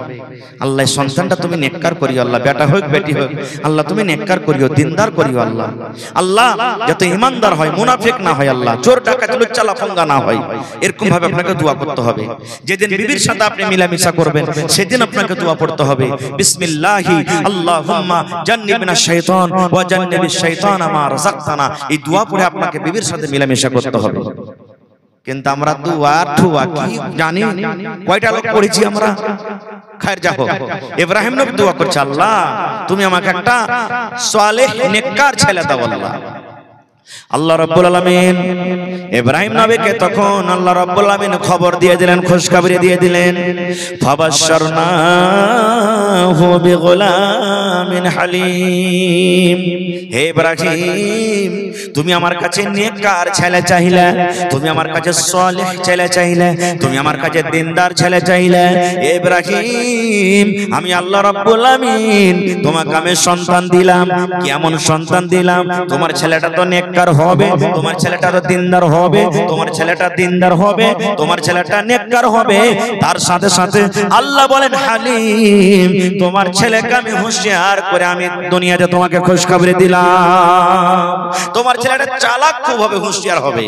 আল্লাহ সন্তানটা তুমি নেককার করিও, আল্লাহ বেটা হোক বেটি হোক, আল্লাহ তুমি নেককার করিও, দিনদার করিও আল্লাহ, আল্লাহ যাতে ইমানদার হয়, মুনাফিক না হয়, আল্লাহ চোর ডাকাত লুচ্চা ফঙ্গা না হয়, এরকম ভাবে আপনাকে দোয়া করতে হবে। যেদিন বিবির সাথে আপনি মিলামিশা করবেন সেদিন আপনাকে দোয়া পড়তে হবে, বিসমিল্লাহি আল্লাহুম্মা জান্নিবনা শাইতান ওয়া জান্নিবিশ শাইতানা মা রাযাকতানা। এই দোয়া পড়ে আপনাকে বিবির সাথে মিলামিশা করতে হবে। কিন্তু আমরা দোয়া ঠুয়া কি জানি, কয়টা লোক পড়েছি আমরা। খায়ের যাও, ইব্রাহিম নবী দোয়া করছে, আল্লাহ তুমি আমাকে একটা সালেহ নেককার ছেলে দাও আল্লাহ। আল্লাহ রাব্বুল আলামিন ইব্রাহিম নবীকে তখন আল্লাহ রাব্বুল আলামিন খবর দিয়ে দিলেন, খুশখবরি দিয়ে দিলেন, ফাবাশশারনাহু বিগুলামিন হালিম। হে ইব্রাহিম তুমি আমার কাছে নেককার ছেলে চাইলে, তুমি আমার কাছে সালেহ ছেলে চাইলে, তুমি আমার কাছে দিনদার ছেলে চাইলে, ইব্রাহিম আমি আল্লাহ রাব্বুল আলামিন তোমাকে আমি সন্তান দিলাম। কেমন সন্তান দিলাম? তোমার ছেলেটা তো নেককার হবে, তোমার ছেলেটা তো দিনদার হবে, তোমার ছেলেটা দিনদার হবে, তোমার ছেলেটা নেককার হবে। তার সাথে সাথে আল্লাহ বলেন হালিম, তোমার ছেলেকে আমি হুঁশিয়ার করে আমি দুনিয়াতে তোমাকে খুশখবরি দিলাম, তোমার ছেলেটা চালাক খুব হবে, হুঁশিয়ার হবে।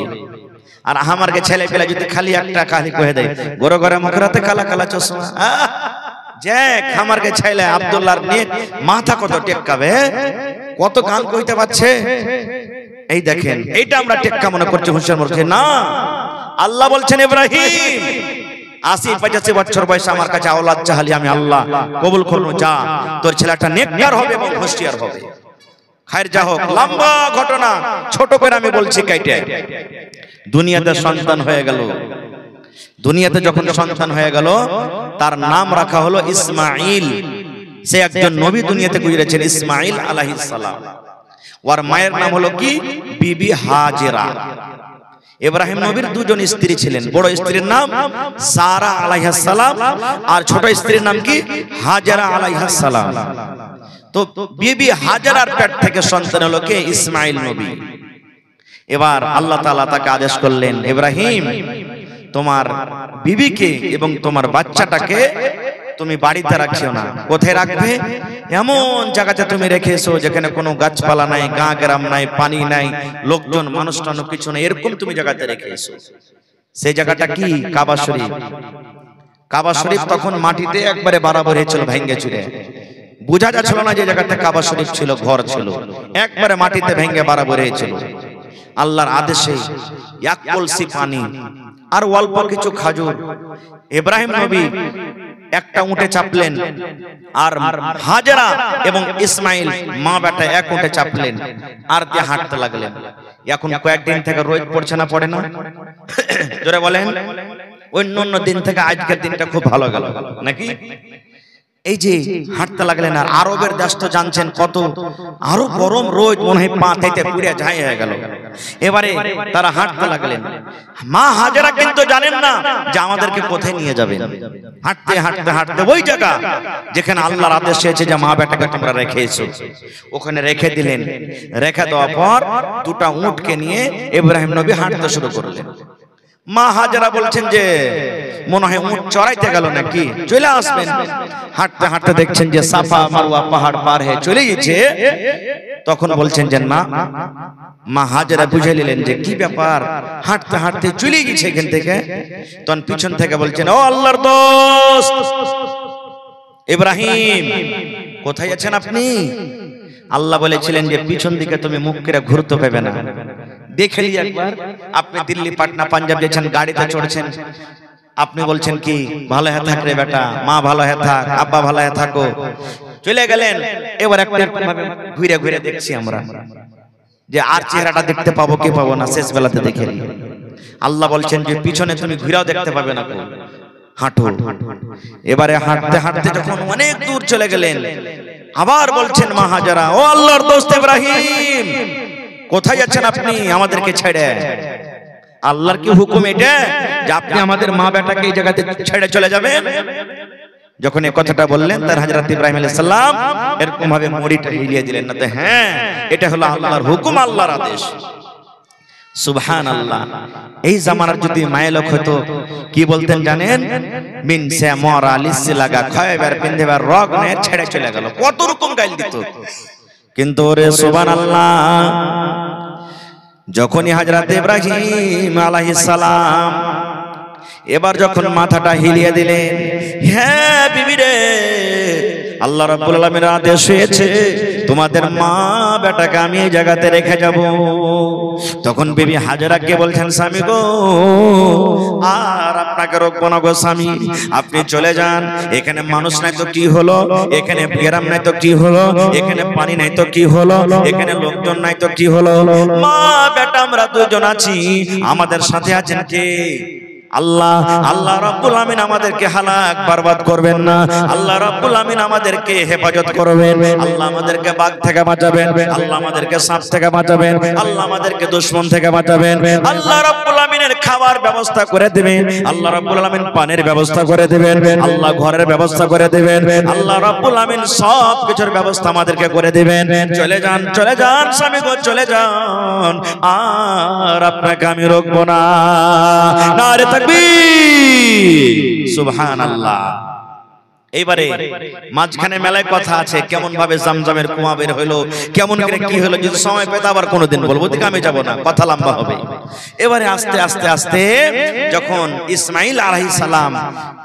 আর আমারকে ছেলে পেলে যদি খালি একটা কালি কয়ে দেয়, গোরে গোরে মুখরাতে কালা কালা চশমা, যে খামারকে ছাইলে আব্দুল্লাহর নেক মাথা কত টেক্কাবে, কত গান কইতে পারছে। এই দেখেন, এইটা আমরা টেক্কা মনে করছি, হুঁশিয়ার মরছে না। আল্লাহ বলছেন ইব্রাহিম ৮০-৮৫ বছর বয়সে আমার কাছে আওলাদ চাহালি, আমি আল্লাহ কবুল করব, যা তোর ছেলেটা নেককার হবে এবং হুঁশিয়ার হবে। খায়ের যা হোক, লম্বা ঘটনা ছোট করে আমি বলছি কাইটে। দুনিয়াতে সন্তান হয়ে গেল। দুনিয়াতে যখন সন্তান হয়ে গেল, তার নাম রাখা হলো ইসমাইল। সে একজন নবী দুনিয়াতে গুজরেছেন, ইসমাইল আলাইহিস সালাম। ওর মায়ের নাম হলো কি? বিবি হাজেরা। ইব্রাহিম নবীর দুজন স্ত্রী ছিলেন। বড় স্ত্রীর নাম সারা আলাইহিস সালাম, আর ছোট স্ত্রীর নাম কি? হাজেরা আলাইহিস সালাম। তো বিবি হাজেরার পেট থেকে সন্তান হলো কে? ইসমাইল নবী। এবার আল্লাহ তাআলা তাকে আদেশ করলেন, ইব্রাহিম তোমার বিবিকে এবং তোমার বাচ্চাটাকে তুমি বাড়িতে রাখিও না। কোথায় রাখবে? এমন জায়গাতে তুমি রেখেছো যেখানে কোনো গাছপালা নাই, গা গ্রাম নাই, পানি নাই, লোকজন মানুষ টানো কিছু নাই, এরকম তুমি জায়গাতে রেখেছো। সেই জায়গাটা কি? কাবা শরীফ। কাবা শরীফ তখন মাটিতে একবারে বরাবর হয়েছিল, ভেঙে চুরে বোঝা যাচ্ছিল না যে জায়গাতে কাবা শরীফ ছিল, ঘর ছিল, একবারে মাটিতে ভেঙে বরাবর হয়েছিল। আল্লাহর আদেশে এক কলসি পানি আর অল্প কিছু খাজুর, ইব্রাহিম নবী একটা উঠে চাপলেন, আর হাজেরা এবং ইসমাইল মা বেটা এক উঠে চাপলেন, আর দিয়ে হাঁটতে লাগলেন। এখন কয়েকদিন থেকে রোদ পড়ছে না, পড়ে না? জোরে বলেন। অন্য দিন থেকে আজকের দিনটা খুব ভালো গেল নাকি? এই যে হাঁটতে লাগলেন, আর আরবের দেশ তো জানছেন কত আরো গরম রোদ, মনে হয় পা থেকে পুড়ে ছাই হয়ে গেল। এবারে তারা হাঁটতে লাগলেন। মা হাজেরা কিন্তু জানেন না যে আমাদেরকে কোথায় নিয়ে যাবেন। হাঁটতে হাঁটতে হাঁটতে ওই জায়গা যেখানে আল্লাহর আদেশ এসেছে যে মা বেটাকে তোমরা রেখে এসো, ওখানে রেখে দিলেন। রেখে দেওয়ার পর দুটা উটকে নিয়ে ইব্রাহিম নবী হাঁটতে শুরু করলেন। মা হাজেরা বলছেন যে মনে হয় উট চড়াইতে গেল নাকি, চলে আসবেন। হাঁটতে হাঁটতে দেখছেন যে সাফা মারওয়া পাহাড় পার হয়ে চলে গেছে। তখন বলছেন যে না, মা হাজেরা বুঝে নিলেন যে কি ব্যাপার, হাঁটতে হাঁটতে চলে গেছে এখান থেকে। তখন পিছন থেকে বলছেন, ও আল্লাহর দোস্ত ইব্রাহিম, কোথায় আছেন আপনি? আল্লাহ বলেছিলেন যে পিছন দিকে তুমি মুখ করে ঘুরতে পাবে না। দেখে নিয়ে একবার, আপনি দিল্লি, পাটনা, পাঞ্জাব যাচ্ছেন, গাড়িতে চড়ছেন, আপনি বলছেন কি ভালো হয়ে থাক রে বেটা, মা ভালো হয়ে থাক, আব্বা ভালো হয়ে থাকো, চলে গেলেন। এবার একটা ঘুরে ঘুরে দেখছি আমরা যে আর চেহারাটা দেখতে পাবো কি পাবো না, শেষ বেলাতে দেখে নিই। আল্লাহ বলছেন যে পিছনে তুমি ঘুরেও দেখতে পাবে না, হাঁটো। এবারে হাঁটতে হাঁটতে যখন অনেক দূর চলে গেলেন, আবার বলছেন মা হাজেরা, ও আল্লাহর দোস্ত ইব্রাহিম, কোথায় যাচ্ছেন আপনি আমাদেরকে ছেড়ে? আল্লাহর কি হুকুম এটা যে আপনি আমাদের মা বেটাকে এই জায়গাতে ছেড়ে চলে যাবেন? যখন এই কথাটা বললেন, তার হযরত ইব্রাহিম আলাইহিস সালাম এরকম ভাবে মুড়িটা হিলিয়ে দিলেন না, তো হ্যাঁ এটা হলো আল্লাহর হুকুম, আল্লাহর আদেশ। সুবহানাল্লাহ। এই জামানার যদি মায়েলোক হতো কি বলতেন জানেন? মিন সে মরা লিসি লাগা খায়বার পিন্দেবার রগ নে ছেড়ে চলে গেল, কত রকম গাইল দিত। কিন্তু রে সুবহানাল্লাহ, যখনই হযরত ইব্রাহিম আলাইহিস সালাম এবার যখন মাথাটা হিলিয়ে দিলেন, হ্যাঁ বিবি রে, আল্লাহ রাব্বুল আলামিনের আদেশ হয়েছে তোমাদের মা বেটাকে আমি এই জায়গাতে রেখে যাব। তখন বিবি হাজেরাকে বলছেন, স্বামী গো, আর আপনাকে রাখবো না গো স্বামী, আপনি চলে যান। এখানে মানুষ নাই তো কি হলো, এখানে গ্রাম নাই তো কি হলো, এখানে পানি নাই তো কি হলো, এখানে লোকজন নাই তো কি হলো, মা বেটা আমরা দুজন আছি, আমাদের সাথে আছেন কে? আল্লাহ। আল্লাহ রাব্বুল আমিন আমাদেরকে হালাক বরবাদ করবেন না, আল্লাহ রাব্বুল আমিন আমাদেরকে হেফাজত করবেন, আল্লাহ আমাদেরকে বাঘ থেকে বাঁচাবেন, আল্লাহ আমাদেরকে সাপ থেকে বাঁচাবেন, আল্লাহ আমাদেরকে দুশমন থেকে বাঁচাবেন, আল্লাহ রাব্বুল আমিনের খাবার ব্যবস্থা করে দিবেন, আল্লাহ রাব্বুল আমিন পানির ব্যবস্থা করে দিবেন, আল্লাহ ঘরের ব্যবস্থা করে দিবেন, আল্লাহ রাব্বুল আমিন সব কিছুর ব্যবস্থা আমাদেরকে করে দিবেন। চলে যান, চলে যান স্বামী গো, চলে যান, আর আপনাকে আমি রাখবো না। নারে তাকবীর, সুবহানাল্লাহ। এইবারে মাঝখানে মেলায় কথা আছে, কেমন ভাবে জামজামের কুয়া বের হলো, কেমন করে কি হলো, যদি সময় পেতে আবার কোনোদিন বলবো, দিকে আমি যাব না, কথা লম্বা হবে। এবারে আস্তে আস্তে আস্তে যখন ইসমাইল আলাইহিস সালাম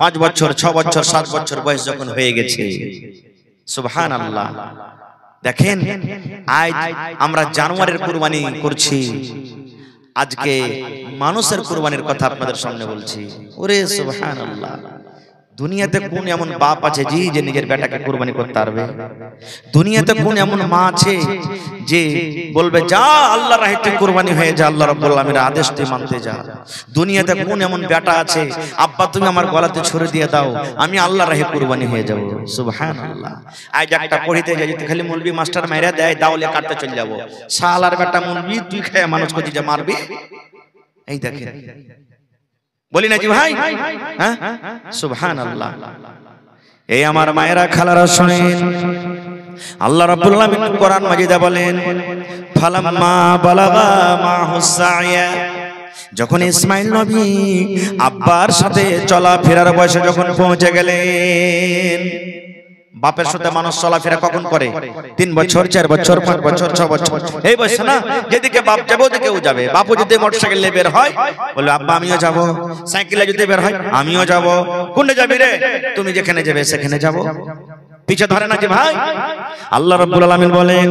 5 বছর 6 বছর 7 বছর বয়স যখন হয়ে গেছে, সুবহানাল্লাহ, দেখেন আজ আমরা জানোয়ারের কুরবানি করছি, আজকে মানুষের কুরবানির কথা আপনাদের সামনে বলছি। ওরে সুবহানাল্লাহ, দুনিয়াতে কোন এমন বাপ আছে যে নিজের বেটাকে কুরবানি করতে পারবে? দুনিয়াতে কোন এমন মা আছে যে বলবে যা আল্লাহর রাহে তুই কুরবানি হয়ে যা, আল্লাহ রাব্বুল আলামিনের আদেশ তুই মানতে যা? দুনিয়াতে কোন এমন বেটা আছে আব্বা তুমি আমার গলাতে ছুরি দিয়ে দাও, আমি আল্লাহর রাহে কুরবানি হয়ে যাব? সুবহানাল্লাহ। আজ একটা পড়িতে যাই খালি মৌলবি মাস্টার মাইরা দেয়, দাওলে কাটতে চলে যাব, শালার বেটা মৌলবি তুই খেয়ে মানুষ করছিস যে মারবি। এই দেখেন, বলি না জি ভাই, হ্যাঁ সুবহানাল্লাহ। এই আমার মায়েরা খালারা শুনেন, আল্লাহ রাব্বুল আলামিন কোরআন মাজিদে বলেন, ফালাম্মা বালাগা মাহুস সাইয়া, যখন ইসমাইল নবী আব্বার সাথে চলাফেরার বয়সে যখন পৌঁছে গেলেন, বাপের সাথে মানুষ চলাফেরা কখন করে? 3 বছর 4 বছর 5 বছর 6 বছর এই বয়সে না, যেদিকে বাপ যাবে ওদিকে ও যাবে। বাপু যদি মোটরসাইকেলে বের হয় বলে আব্বা আমিও যাব, সাইকেলে যদি বের হয় আমিও যাব। কোনটা যাবি রে? তুমি যেখানে যাবে সেখানে যাব, পিছে ধরে না যে ভাই। আল্লাহ রাব্বুল আলামিন বলেন,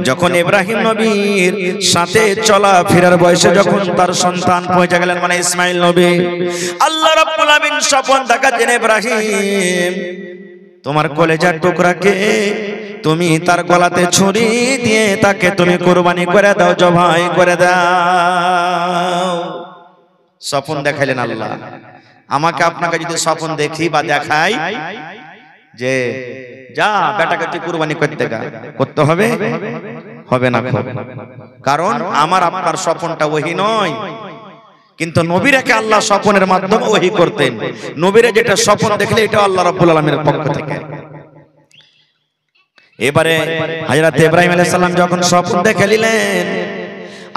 যখন ইব্রাহিম নবীর সাথে চলাফেরার বয়সে যখন তার সন্তান পৌঁছে গেলেন, মানে ইসমাইল নবী, আল্লাহ রাব্বুল আলামিন স্বপ্ন দেখাচ্ছেন, ইব্রাহিম তোমার কলেজার টুকরাকে তুমি তার গলাতে ছুরি দিয়ে তাকে তুমি কুরবানি করে দাও, জবাই করে দাও। স্বপ্ন দেখাইলেন আল্লাহ। আমাকে আপনাকে যদি স্বপ্ন দেখি বা দেখাই যে যা বেটাকে তুই কুরবানি করতে হবে, হবে না, কারণ আমার আপনার স্বপ্নটা ওহী নয়। কিন্তু নবীরাকে আল্লাহ স্বপ্নের মাধ্যমে ওহী করতেন। নবীরা যেটা স্বপ্ন দেখলে এটা আল্লাহ রাব্বুল আলামিনের পক্ষ থেকে। এবারে হযরত ইব্রাহিম আলাইহিস সালাম যখন স্বপ্ন দেখে নিলেন,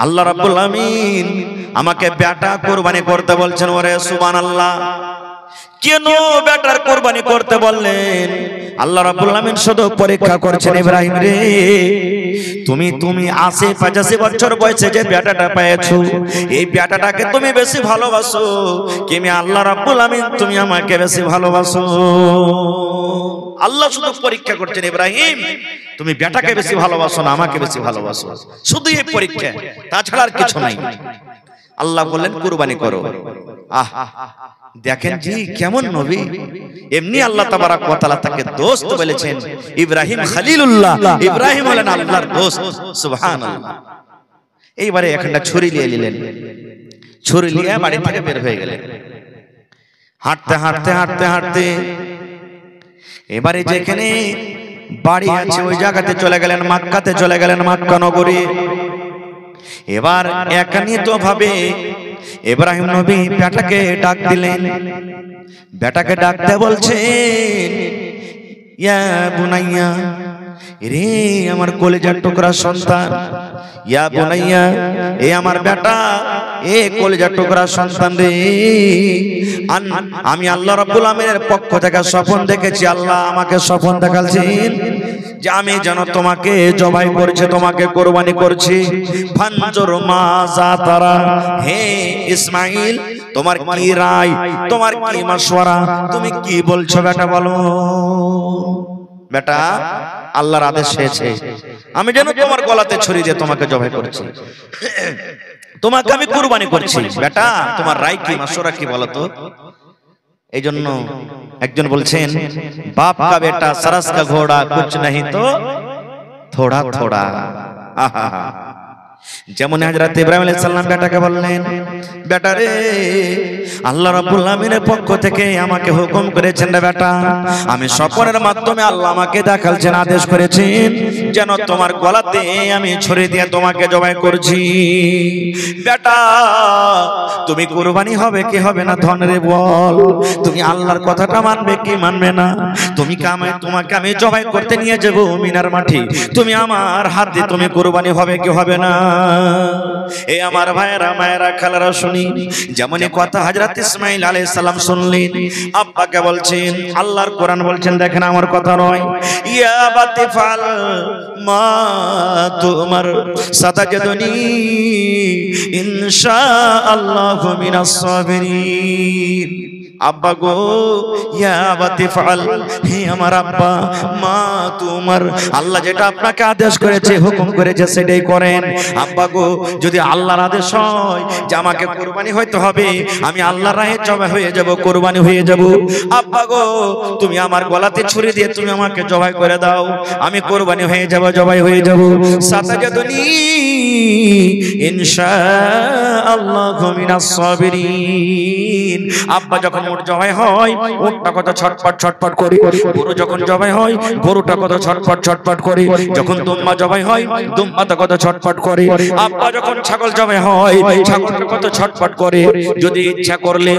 আল্লাহ রাব্বুল আলামিন আমাকে বেটা কুরবানি করতে বলছেন। ওরে সুবহানাল্লাহ, কেন বেটার কুরবানি করতে বললেন? আল্লাহ রাব্বুল আলামিন শুধু পরীক্ষা করছেন, ইব্রাহিম রে তুমি 85 বছর বয়সে যে বেটাটা পেয়েছো, এই বেটাটাকে তুমি বেশি ভালোবাসো কি আমি আল্লাহ রাব্বুল আলামিন তুমি আমাকে বেশি ভালোবাসো? আল্লাহ শুধু পরীক্ষা করছেন, ইব্রাহিম তুমি বেটাকে বেশি ভালোবাসো না আমাকে বেশি ভালোবাসো? শুধু এই পরীক্ষা, তাছাড়া আর কিছু নাই। আল্লাহ বললেন কুরবানি করো। আহ দেখেন জি কেমন নবী। এমনি আল্লাহ তাবারাক ওয়া তাআলা তাকে দোস্ত বলেছেন, ইব্রাহিম খলিলুল্লাহ, ইব্রাহিম হলেন আল্লাহর দোস্ত। সুবহানাল্লাহ। এইবারে একটা ছুরি নিয়ে নিলেন, ছুরি নিয়ে বাড়ি থেকে বের হয়ে গেলেন। হাঁটতে হাঁটতে হাঁটতে হাঁটতে এবারে যেখানে বাড়ি আছে ওই জায়গাতে চলে গেলেন, মক্কাতে চলে গেলেন, মক্কা নগরী। এবার একানিত ভাবে ইব্রাহিম নবী বেটাকে ডাক দিলেন। বেটাকে ডাকতে বলছেন, ইয়া বুনাইয়া, রে আমার কলিজার টুকরা সন্তান, ইয়া বুনাইয়া, এ আমার বেটা, এ কলিজার টুকরা সন্তান রে, আমি আল্লাহ রাব্বুল আলামিনের পক্ষ থেকে স্বপ্ন দেখেছি। আল্লাহ আমাকে স্বপ্ন দেখাচ্ছেন যে আমি যেন তোমাকে জবাই করছি, তোমাকে কুরবানি করছি। ফানজুর মাজা তারা, হে ইসমাইল তোমার কি রায়, তোমার কি মাশওয়ারা, তুমি কি বলছো বেটা বলো। বেটা আল্লাহর আদেশ হয়েছে আমি যেন তোমার গলাতে ছুরি দিয়ে তোমাকে জবাই করছি, তোমাকে আমি কুরবানি করছি। বেটা তোমার রায় কি, মাশওয়ারা কি বলো তো। এই জন্য একজন বলছেন, বাপ কা বেটা सरस का घोड़ा कुछ नहीं तो थोड़ा थोड़ा। आहा, যেমন হযরত ইব্রাহিম আলাইহিস সালাম বেটাকে বললেন, বেটা রে আল্লাহ রাব্বুল আলামিনের পক্ষ থেকে আমাকে হুকুম করেছেন রে বেটা, আমি স্বপ্নের মাধ্যমে আল্লাহ আমাকে দেখাচ্ছেন, আদেশ করেছেন যেন তোমার গলাতে আমি ছুরি দিয়ে তোমাকে জবাই করছি। বেটা তুমি কুরবানি হবে কি হবে না ধন রে বল, তুমি আল্লাহর কথাটা মানবে কি মানবে না? তোমাকে আমি জবাই করতে নিয়ে যাব মিনার মাঠে, তুমি আমার হাত দিয়ে তুমি কুরবানি হবে কি হবে না? এ আমার ভাইয়েরা মায়েরা খালারা শুনি, যেমনই কথা হযরত ইসমাঈল আলাইহিস সালাম শুনলেন, আব্বাকে বলছেন, আল্লাহর কোরআন বলছেন, দেখেন আমার কথা নয়, ইয়া বাতিফাল মা তুমার সাতাজদুনি ইনশাআল্লাহু মিনাস সাবিরিন। আব্বা গো, ইয়া বাতিফাল, হে আমার আব্বা, মা তোমার, আল্লাহ যেটা আপনাকে আদেশ করেছে, হুকুম করেছে, সেটাই করেন। আব্বা গো, যদি আল্লাহর আদেশ হয় যে আমাকে কুরবানি হইতে হবে, আমি আল্লাহর রাহে জবাই হয়ে যাব, কুরবানি হয়ে যাব। আব্বা গো, তুমি আমার গলাতে ছুরি দিয়ে তুমি আমাকে জবাই করে দাও, আমি কুরবানি হয়ে যাব, জবাই হয়ে যাব। সাতাজাদুনি ইনশাআল্লাহু মিনাস সাবিরিন। আব্বা যখন উট জবাই হয়, উটটা কত ছটফট ছটফট করে, গরু যখন জবাই হয়, গরুটা কত ছটফট ছটফট করে, যখন দুম্বা জবাই হয়, দুম্বাটা কত ছটফট করে। আব্বা যখন ছাগল জবাই হয়, ছাগলটা কত ছটফট করে। যদি ইচ্ছা করলে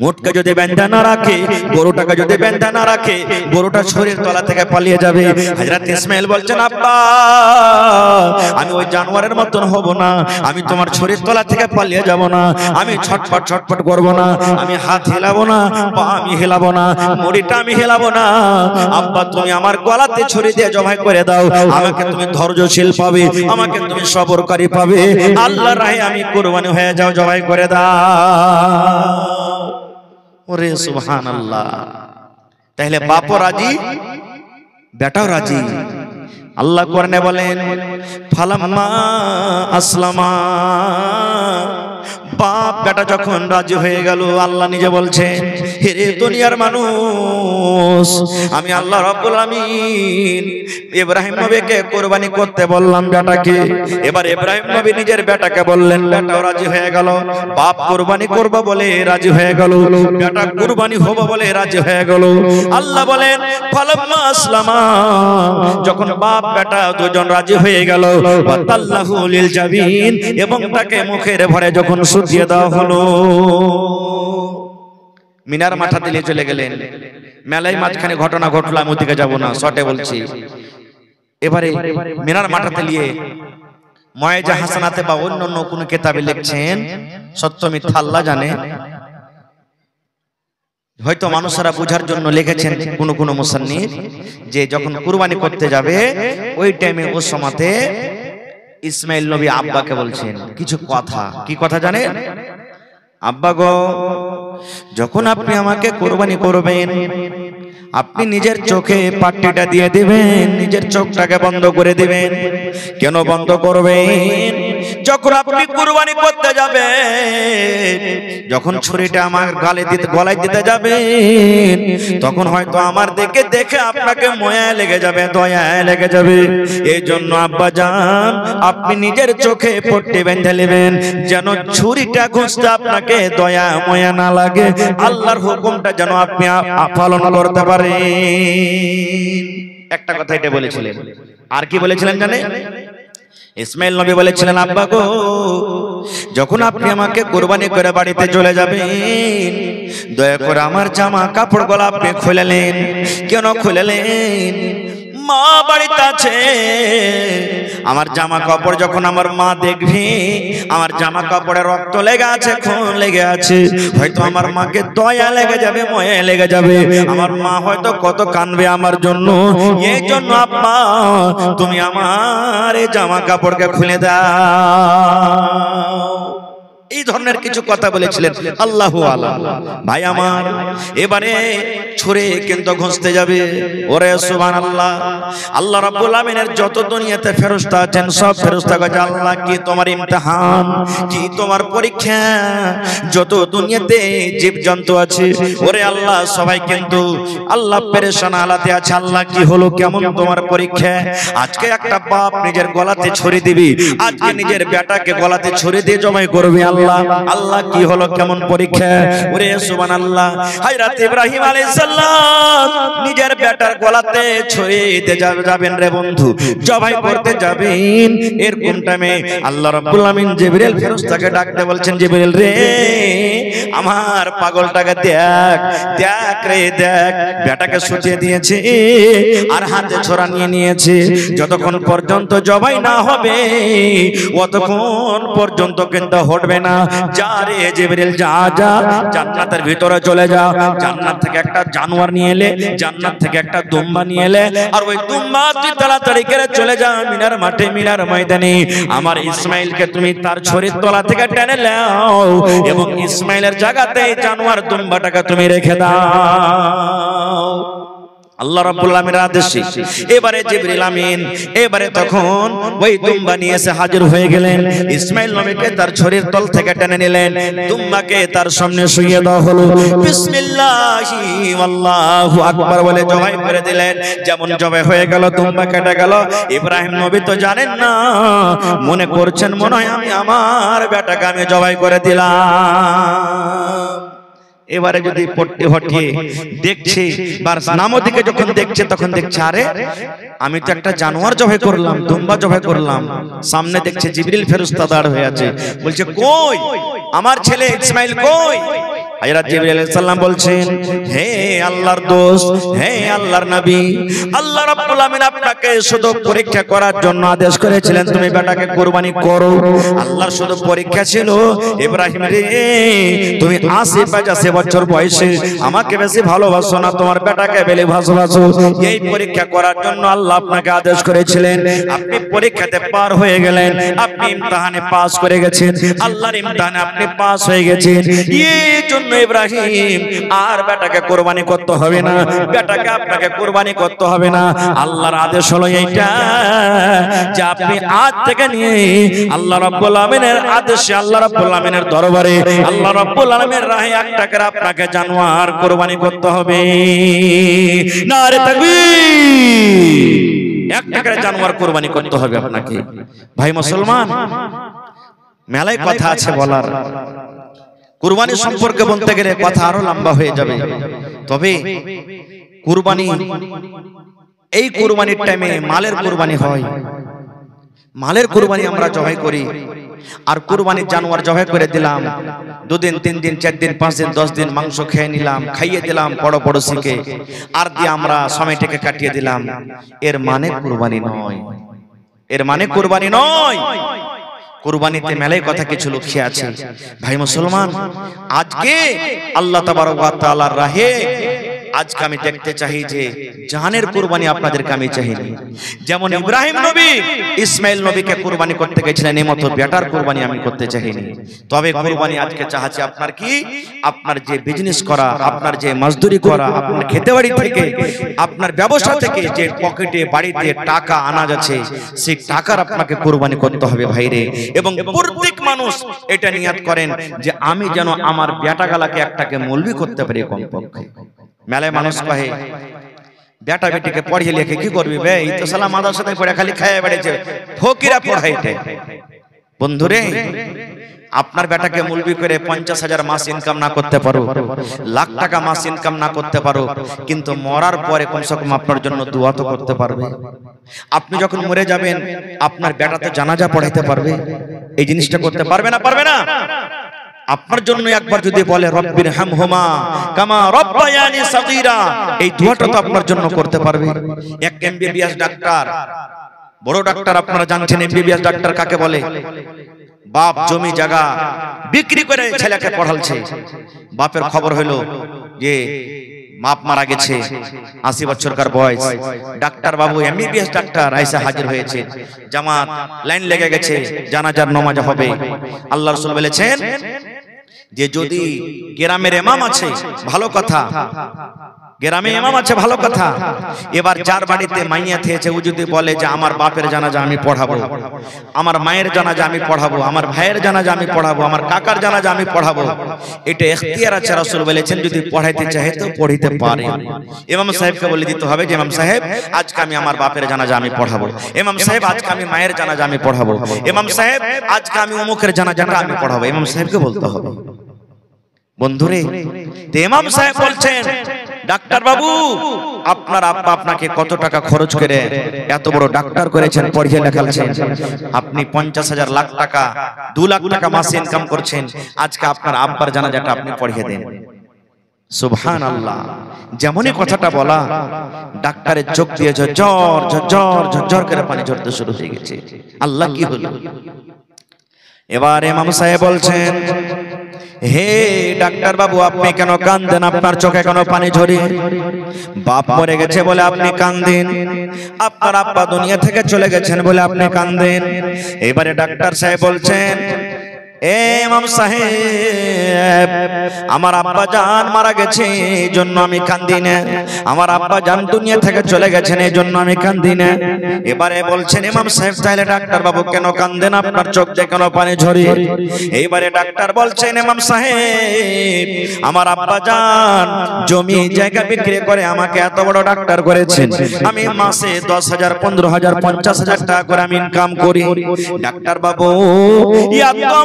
উটকে যদি বেঁধে না রাখে, গরুটাকে যদি বেঁধে না রাখে, গরুটা শরীর তলা থেকে পালিয়ে যাবে। হযরত ইসমাঈল বলছেন, আব্বা আমি ওই জানোয়ারের মতন হব না, আমি তোমার শরীর তলা থেকে পালিয়ে যাব না, আমি ছটফট ছটফট করব না, আমি হাত হিলাবো না, পা আমি হিলাবো না, মুড়িটা আমি হিলাবো না। আব্বা তুমি আমার গলাতে ছুরি দিয়ে জবাই করে দাও, আমাকে তুমি ধৈর্যশীল পাবে, আমাকে তুমি সবরকারী পাবে, আল্লাহর রাহে আমি কুরবানি হয়ে যাও, জবাই করে দাও। ওরে সুবহানাল্লাহ। তাহলে বাপও রাজি, বেটাও রাজি। আল্লাহ কোরআনে বলেন, ফালাম্মা আসলামা, বাপ বেটা যখন রাজি হয়ে গেল, আল্লাহ নিজে বলছেন, হে দুনিয়ার মানুষ, আমি আল্লাহ রাব্বুল আমিন ইব্রাহিম নবীকে কুরবানি করতে বললাম বেটাকে। এবার ইব্রাহিম নবী নিজের বেটাকে বললেন, বেটাও রাজি হয়ে গেল। বাপ কুরবানি করবে বলে রাজি হয়ে গেল, বেটা কুরবানি হবে বলে রাজি হয়ে গেল। আল্লাহ বলেন, ফালাম্মা আসলামা, যখন বাপ বেটা দুজন রাজি হয়ে গেল, ওয়াতাল্লাহু লিল জাবিন, এবং তাকে মুখের ভরে যখন দিয়ে দেওয়া হলো। মিনার মাথা দিলে চলে গেলেন। মেলায় মাঝখানে ঘটনা ঘটলো, আমি ওদিকে যাবো না, শর্টে বলছি। এবারে মিনার মাথাতে নিয়ে ময়েজা হাসানাতে বা অন্য অন্য কোন কিতাবে লিখছেন, সত্য মিথ্যা আল্লাহ জানে, হয়তো মানুষরা বোঝার জন্য লিখেছেন কোন কোন মুসান্নিফ, যে যখন কুরবানি করতে যাবে ওই টাইমে ওই সময়তে ইসমাঈল নবী আব্বাকে বলছেন কিছু কথা। কি কথা জানেন? আব্বা গো, যখন আপনি আমাকে কুরবানি করবেন, আপনি নিজের চোখে পাট্টিটা দিয়ে দিবেন, নিজের চোখটাকে বন্ধ করে দিবেন। কেন বন্ধ করবেন? যখন আপনি কুরবানি করতে যাবেন, যখন ছুরিটা আমার গলায় দিতে যাবেন, তখন হয়তো আমার দেখে আপনাকে মায়া লেগে যাবে, দয়া লেগে যাবে। এই জন্য আব্বা জান, আপনি নিজের চোখে পট্টি বেঁধে নেবেন, যেন ছুরিটা ঘুষতে আপনাকে দয়া মায়া না লাগে, আল্লাহর হুকুমটা যেন আপনি পালন করতে পারেন। একটা কথা এটা বলেছিলেন। আর কি বলেছিলেন জানেন? ইসমাঈল নবী বলেছিলেন, আব্বা গো, যখন আপনি আমাকে কুরবানি করে বাড়িতে চলে যাবেন, দয়া করে আমার জামা কাপড় গুলো আপনি খুলেলেন। কেন খুলেলেন? মা বাড়িতে আছে, আমার জামা কাপড় যখন আমার মা দেখবে, আমার জামা কাপড়ে রক্ত লেগে আছে, খুন লেগে আছে, হয়তো আমার মাকে দয়া লেগে যাবে, মায়া লেগে যাবে, আমার মা হয়তো কত কাঁদবে আমার জন্য। এই জন্য আব্বা, তুমি আমার এই জামা কাপড়কে খুলে দাও। এই ধরনের কিছু কথা বলেছিলেন। আল্লাহু আলাম। ভাই আমার, এবারে ছুরে কিন্তু ঘুষতে যাবে। ওরে সুবহানাল্লাহ। আল্লাহ রাব্বুল আমিনের যত দুনিয়াতে ফেরেশতা আছেন, সব ফেরেশতা কাছে, আল্লাহ কি তোমার ইমতিহান, কি তোমার পরীক্ষা, যত দুনিয়াতে জীবজন্তু আছে, ওরে আল্লাহ সবাই কিন্তু আল্লাহ পেরেশান হালাতে আছে। আল্লাহ কি হলো, কেমন তোমার পরীক্ষা? আজকে একটা বাপ নিজের গলাতে ছুরি দিবি, আজকে নিজের বেটাকে গলাতে ছুরি দিয়ে জবাই করবে। আল্লাহ আল্লাহ, আল্লাহ কি হলো, কেমন পরীক্ষা? ওরে সুবহানাল্লাহ, হযরত ইব্রাহিম আলাইহিস সালাম নিজের বেটার গলাতে ছুরি দিতে যাবেন রে বন্ধু, জবাই করতে যাবেন। এরকম টাইমে আল্লাহ রাব্বুল আলামিন জিবরিল ফেরেশতাকে ডাকতে বলছেন, জিবরিল রে, আমার পাগলটাকে দেখ, দেখ রে দেখ, বেটাকে ছুটিয়ে দিয়েছে আর হাতে ছোরা নিয়ে নিয়েছে। যতক্ষণ পর্যন্ত জবাই না হবে অতক্ষণ পর্যন্ত কিন্তু হটবে না। যা রে জিবরিল, যা যা, জান্নাতের ভিতরে চলে যা, জান্নাত থেকে একটা জানোয়ার নিয়ে এলে, জান্নাত থেকে একটা দুম্বা নিয়ে এলে, আর ওই দুম্বা তুই তাড়াতাড়ি করে চলে যা মিনার মাঠে, মিনার ময়দানে। আমার ইসমাইলকে তুমি তার ছড়ির তলা থেকে টেনে নাও এবং ইসমাইলের জায়গাতে জানোয়ার দুম্বাটাকে তুমি রেখে দাও। আল্লাহ রাব্বুল আলামিনের আদেশে এবারে জিবরিল আমিন এবারে তখন ওই দুম্বা নিয়ে এসে হাজির হয়ে গেলেন। ইসমাইল নবীকে তার ছড়ির তল থেকে টেনে নিলেন, দুম্বাকে তার সামনে শুইয়ে দেওয়া হলো। বিসমিল্লাহি আল্লাহু আকবার বলে জবাই করে দিলেন। যেমন জবাই হয়ে গেল, দুম্বা কেটে গেল। ইব্রাহিম নবী তো জানেন না, মনে করছেন মনে হয় আমি আমার বেটাকে আমি জবাই করে দিলাম। এবারে যদি পট্টি হটিয়ে দেখছে, নামও দিকে যখন দেখছে তখন দেখছে আরে আমি তো একটা জানোয়ার জবাই করলাম, দুম্বা জবাই করলাম। সামনে দেখছে জিবরিল ফেরেশতা দাঁড় হয়ে আছে, বলছে কই আমার ছেলে ইসমাইল কই? হযরত জিবরিল আলাইহিস সালাম বলছেন, হে আল্লাহর দোস্ত, হে আল্লাহর নবী, আল্লাহ রাব্বুল আমিন আপনাকে শুধু পরীক্ষা করার জন্য আদেশ করেছিলেন তুমি বেটাকে কুরবানি করো। আল্লাহর শুধু পরীক্ষা ছিল, ইব্রাহিম রে তুমি 80-85 বছর বয়সে আমাকে বেশি ভালোবাসো না, তোমার বেটাকে বেশি ভালোবাসো, এই পরীক্ষা করার জন্য আল্লাহ আপনাকে আদেশ করেছিলেন। আপনি পরীক্ষাতে পার হয়ে গেলেন, আপনি ইমতিহানে পাস করে গেছেন, আল্লাহর ইমতিহানে আপনি পাস হয়ে গেছেন। এই জন্য ইব্রাহিম আর বেটাকে কুরবানি করতে হবে না, বেটাকে আপনাকে কুরবানি করতে হবে না। আল্লাহর আদেশ হলো এইটা যে আপনি আজ থেকে নিয়ে আল্লাহ রাব্বুল আমিনের আদেশে, আল্লাহ রাব্বুল আমিনের দরবারে, আল্লাহ রাব্বুল আমিনের রাহে একটা করে আপনাকে জানোয়ার কুরবানি করতে হবে। নারে তাকবীর, একটা করে জানোয়ার কুরবানি করতে হবে আপনাকে। ভাই মুসলমান, মেলায় কথা আছে বলার, কুরবানি সম্পর্কে বলতে গেলে কথা আরো লম্বা হয়ে যাবে। তবে কুরবানি, এই কুরবানির টাইমে মালের কুরবানি হয়, মালের কুরবানি আমরা জবাই করি। আর কুরবানির জানোয়ার জবাই করে দিলাম, 2 দিন 3 দিন 4 দিন 5 দিন 10 দিন মাংস খেয়ে নিলাম, খাইয়ে দিলাম বড় বড় শিখে, আর দিয়ে আমরা সময়টাকে কাটিয়ে দিলাম। এর মানে কুরবানি নয়, এর মানে কুরবানি নয়। কুরবানিতে মেলায় কথা কিছু লুকিয়ে আছে। ভাই মুসলমান, আজকে আল্লাহ তাবারক ওয়া তাআলার রাহে আজকে আমি দেখতে চাই যে জানের কুরবানি আপনাদেরকে আমি চাইনি। যেমন ইব্রাহিম নবী ইসমাইল নবীকে কুরবানি করতে গেছিলেন, এই মতো বেটার কুরবানি আমি করতে চাইনি। তবে কুরবানি আজকে চাচ্ছি আপনার কি, আপনার যে বিজনেস করা, আপনার যে মজদুরি করা, আপনার খেতেবাড়ি থেকে, আপনার ব্যবসা থেকে যে পকেটে বাড়িতে টাকা আনা যাচ্ছে, সেই টাকার আপনাকে কুরবানি করতে হবে ভাইরে। এবং প্রত্যেক মানুষ এটা নিয়ত করেন যে আমি যেন আমার বেটাগালাকে একটাকে মৌলবি করতে পারি কমপক্ষে। মেলায় মানুষ কহে বেটা বেটিকে পড়িয়ে লিখে কি করবি বে, এই তো সালা মাদ্রাসাতে পড়ে খালি খাইয়ে বেড়েছে, ফকিরা পড়াইতে। বন্ধুরে, আপনার বেটাকে মৌলবি করে 50,000 মাস ইনকাম না করতে পারো, লাখ টাকা মাস ইনকাম না করতে পারো, কিন্তু মরার পরে কমসে কম আপনার জন্য দোয়া তো করতে পারবে। আপনি যখন মরে যাবেন আপনার বেটাতে জানাজা পড়াইতে পারবে, এই জিনিসটা করতে পারবে না? পারবে না? আপনার জন্য একবার যদি বলে রব্বির হামহুমা কামা রব্বায়ানি সাগীরা, এই দোয়াটা তো আপনার জন্য করতে পারবে। এক এমবিবিএস ডাক্তার, বড় ডাক্তার, আপনারা জানছেন এমবিবিএস ডাক্তার কাকে বলে? বাপ জমি জায়গা বিক্রি করে ছেলেকে পড়ালছে। বাপের খবর হলো যে বাপ মারা গেছে, 80 বছরকার বয়স। ডাক্তার বাবু এমবিবিএস ডাক্তার আইসা হাজির হয়েছে, জামাত লাইন লেগে গেছে, জানাজার নামাজ হবে। আল্লাহ রাসূল বলেছেন যে যদি গ্রামের ইমাম আছে ভালো কথা, গ্রামে ইমাম আছে ভালো কথা, এবার যার বাড়িতে মাইয়া থেয়েছে ও যদি বলে যে আমার বাপের জানাজা আমি পড়াবো, আমার মায়ের জানাজা আমি পড়াবো, আমার ভাইয়ের জানাজা আমি পড়াবো, আমার কাকার জানাজা আমি পড়াবো, এটা ইখতিয়ার আছে, রাসূল বলেছেন যদি পড়াইতে চাহে তো পড়িতে পারে। ইমাম সাহেবকে বলে দিতে হবে যে ইমাম সাহেব আজকে আমি আমার বাপের জানাজা আমি পড়াবো, ইমাম সাহেব আজকে আমি মায়ের জানাজা আমি পড়াবো, ইমাম সাহেব আজকে আমি অমুকের জানাজাটা আমি পড়াবো, ইমাম সাহেবকে বলতে হবে। বন্ধুরে, ইমাম সাহেব বলছেন ডাক্তার বাবু আপনার আব্বা আপনাকে কত টাকা খরচ করে এত বড় ডাক্তার করেছেন, পড়িয়ে লেখাচ্ছেন, আপনি 50,000 লাখ টাকা 2 লাখ টাকা মাসে ইনকাম করছেন, আজকে আপনার আব্বার জানাজাটা আপনি পড়িয়ে দেন। সুবহানাল্লাহ, যেমনই কথাটা বলা ডাক্তারের চোখ দিয়ে ঝরঝর ঝরঝর ঝরঝর করে পানি ঝরতে শুরু হয়ে গেছে। আল্লাহ কি হলো? এবার ইমাম সাহেব বলছেন হে ডাক্তার বাবু আপনি কেন কাঁদেন, আপনার চোখে কেন পানি ঝরে? বাপ মরে গেছে বলে আপনি কাঁদেন, আপনার আব্বা দুনিয়া থেকে চলে গেছেন বলে আপনি কাঁদেন। এবারে ডাক্তার সাহেব বলছেন ইমাম সাহেব আমার আব্বা জান মারা গেছে এই জন্য আমি কাঁদি না, আমার আব্বা জান দুনিয়া থেকে চলে গেছেন এই জন্য আমি কাঁদি না। এবারে বলছেন ইমাম সাহেব তাহলে ডাক্তার বাবু কেন কাঁদেন, আপনার চোখ দিয়ে কেন পানি ঝরে? এইবারে ডাক্তার বলছেন ইমাম সাহেব আমার আব্বা জান জমি জায়গা বিক্রি করে আমাকে এত বড় ডাক্তার করেছেন, আমি মাসে 10,000 15,000 50,000 টাকা করে আমি ইনকাম করি। ডাক্তার বাবু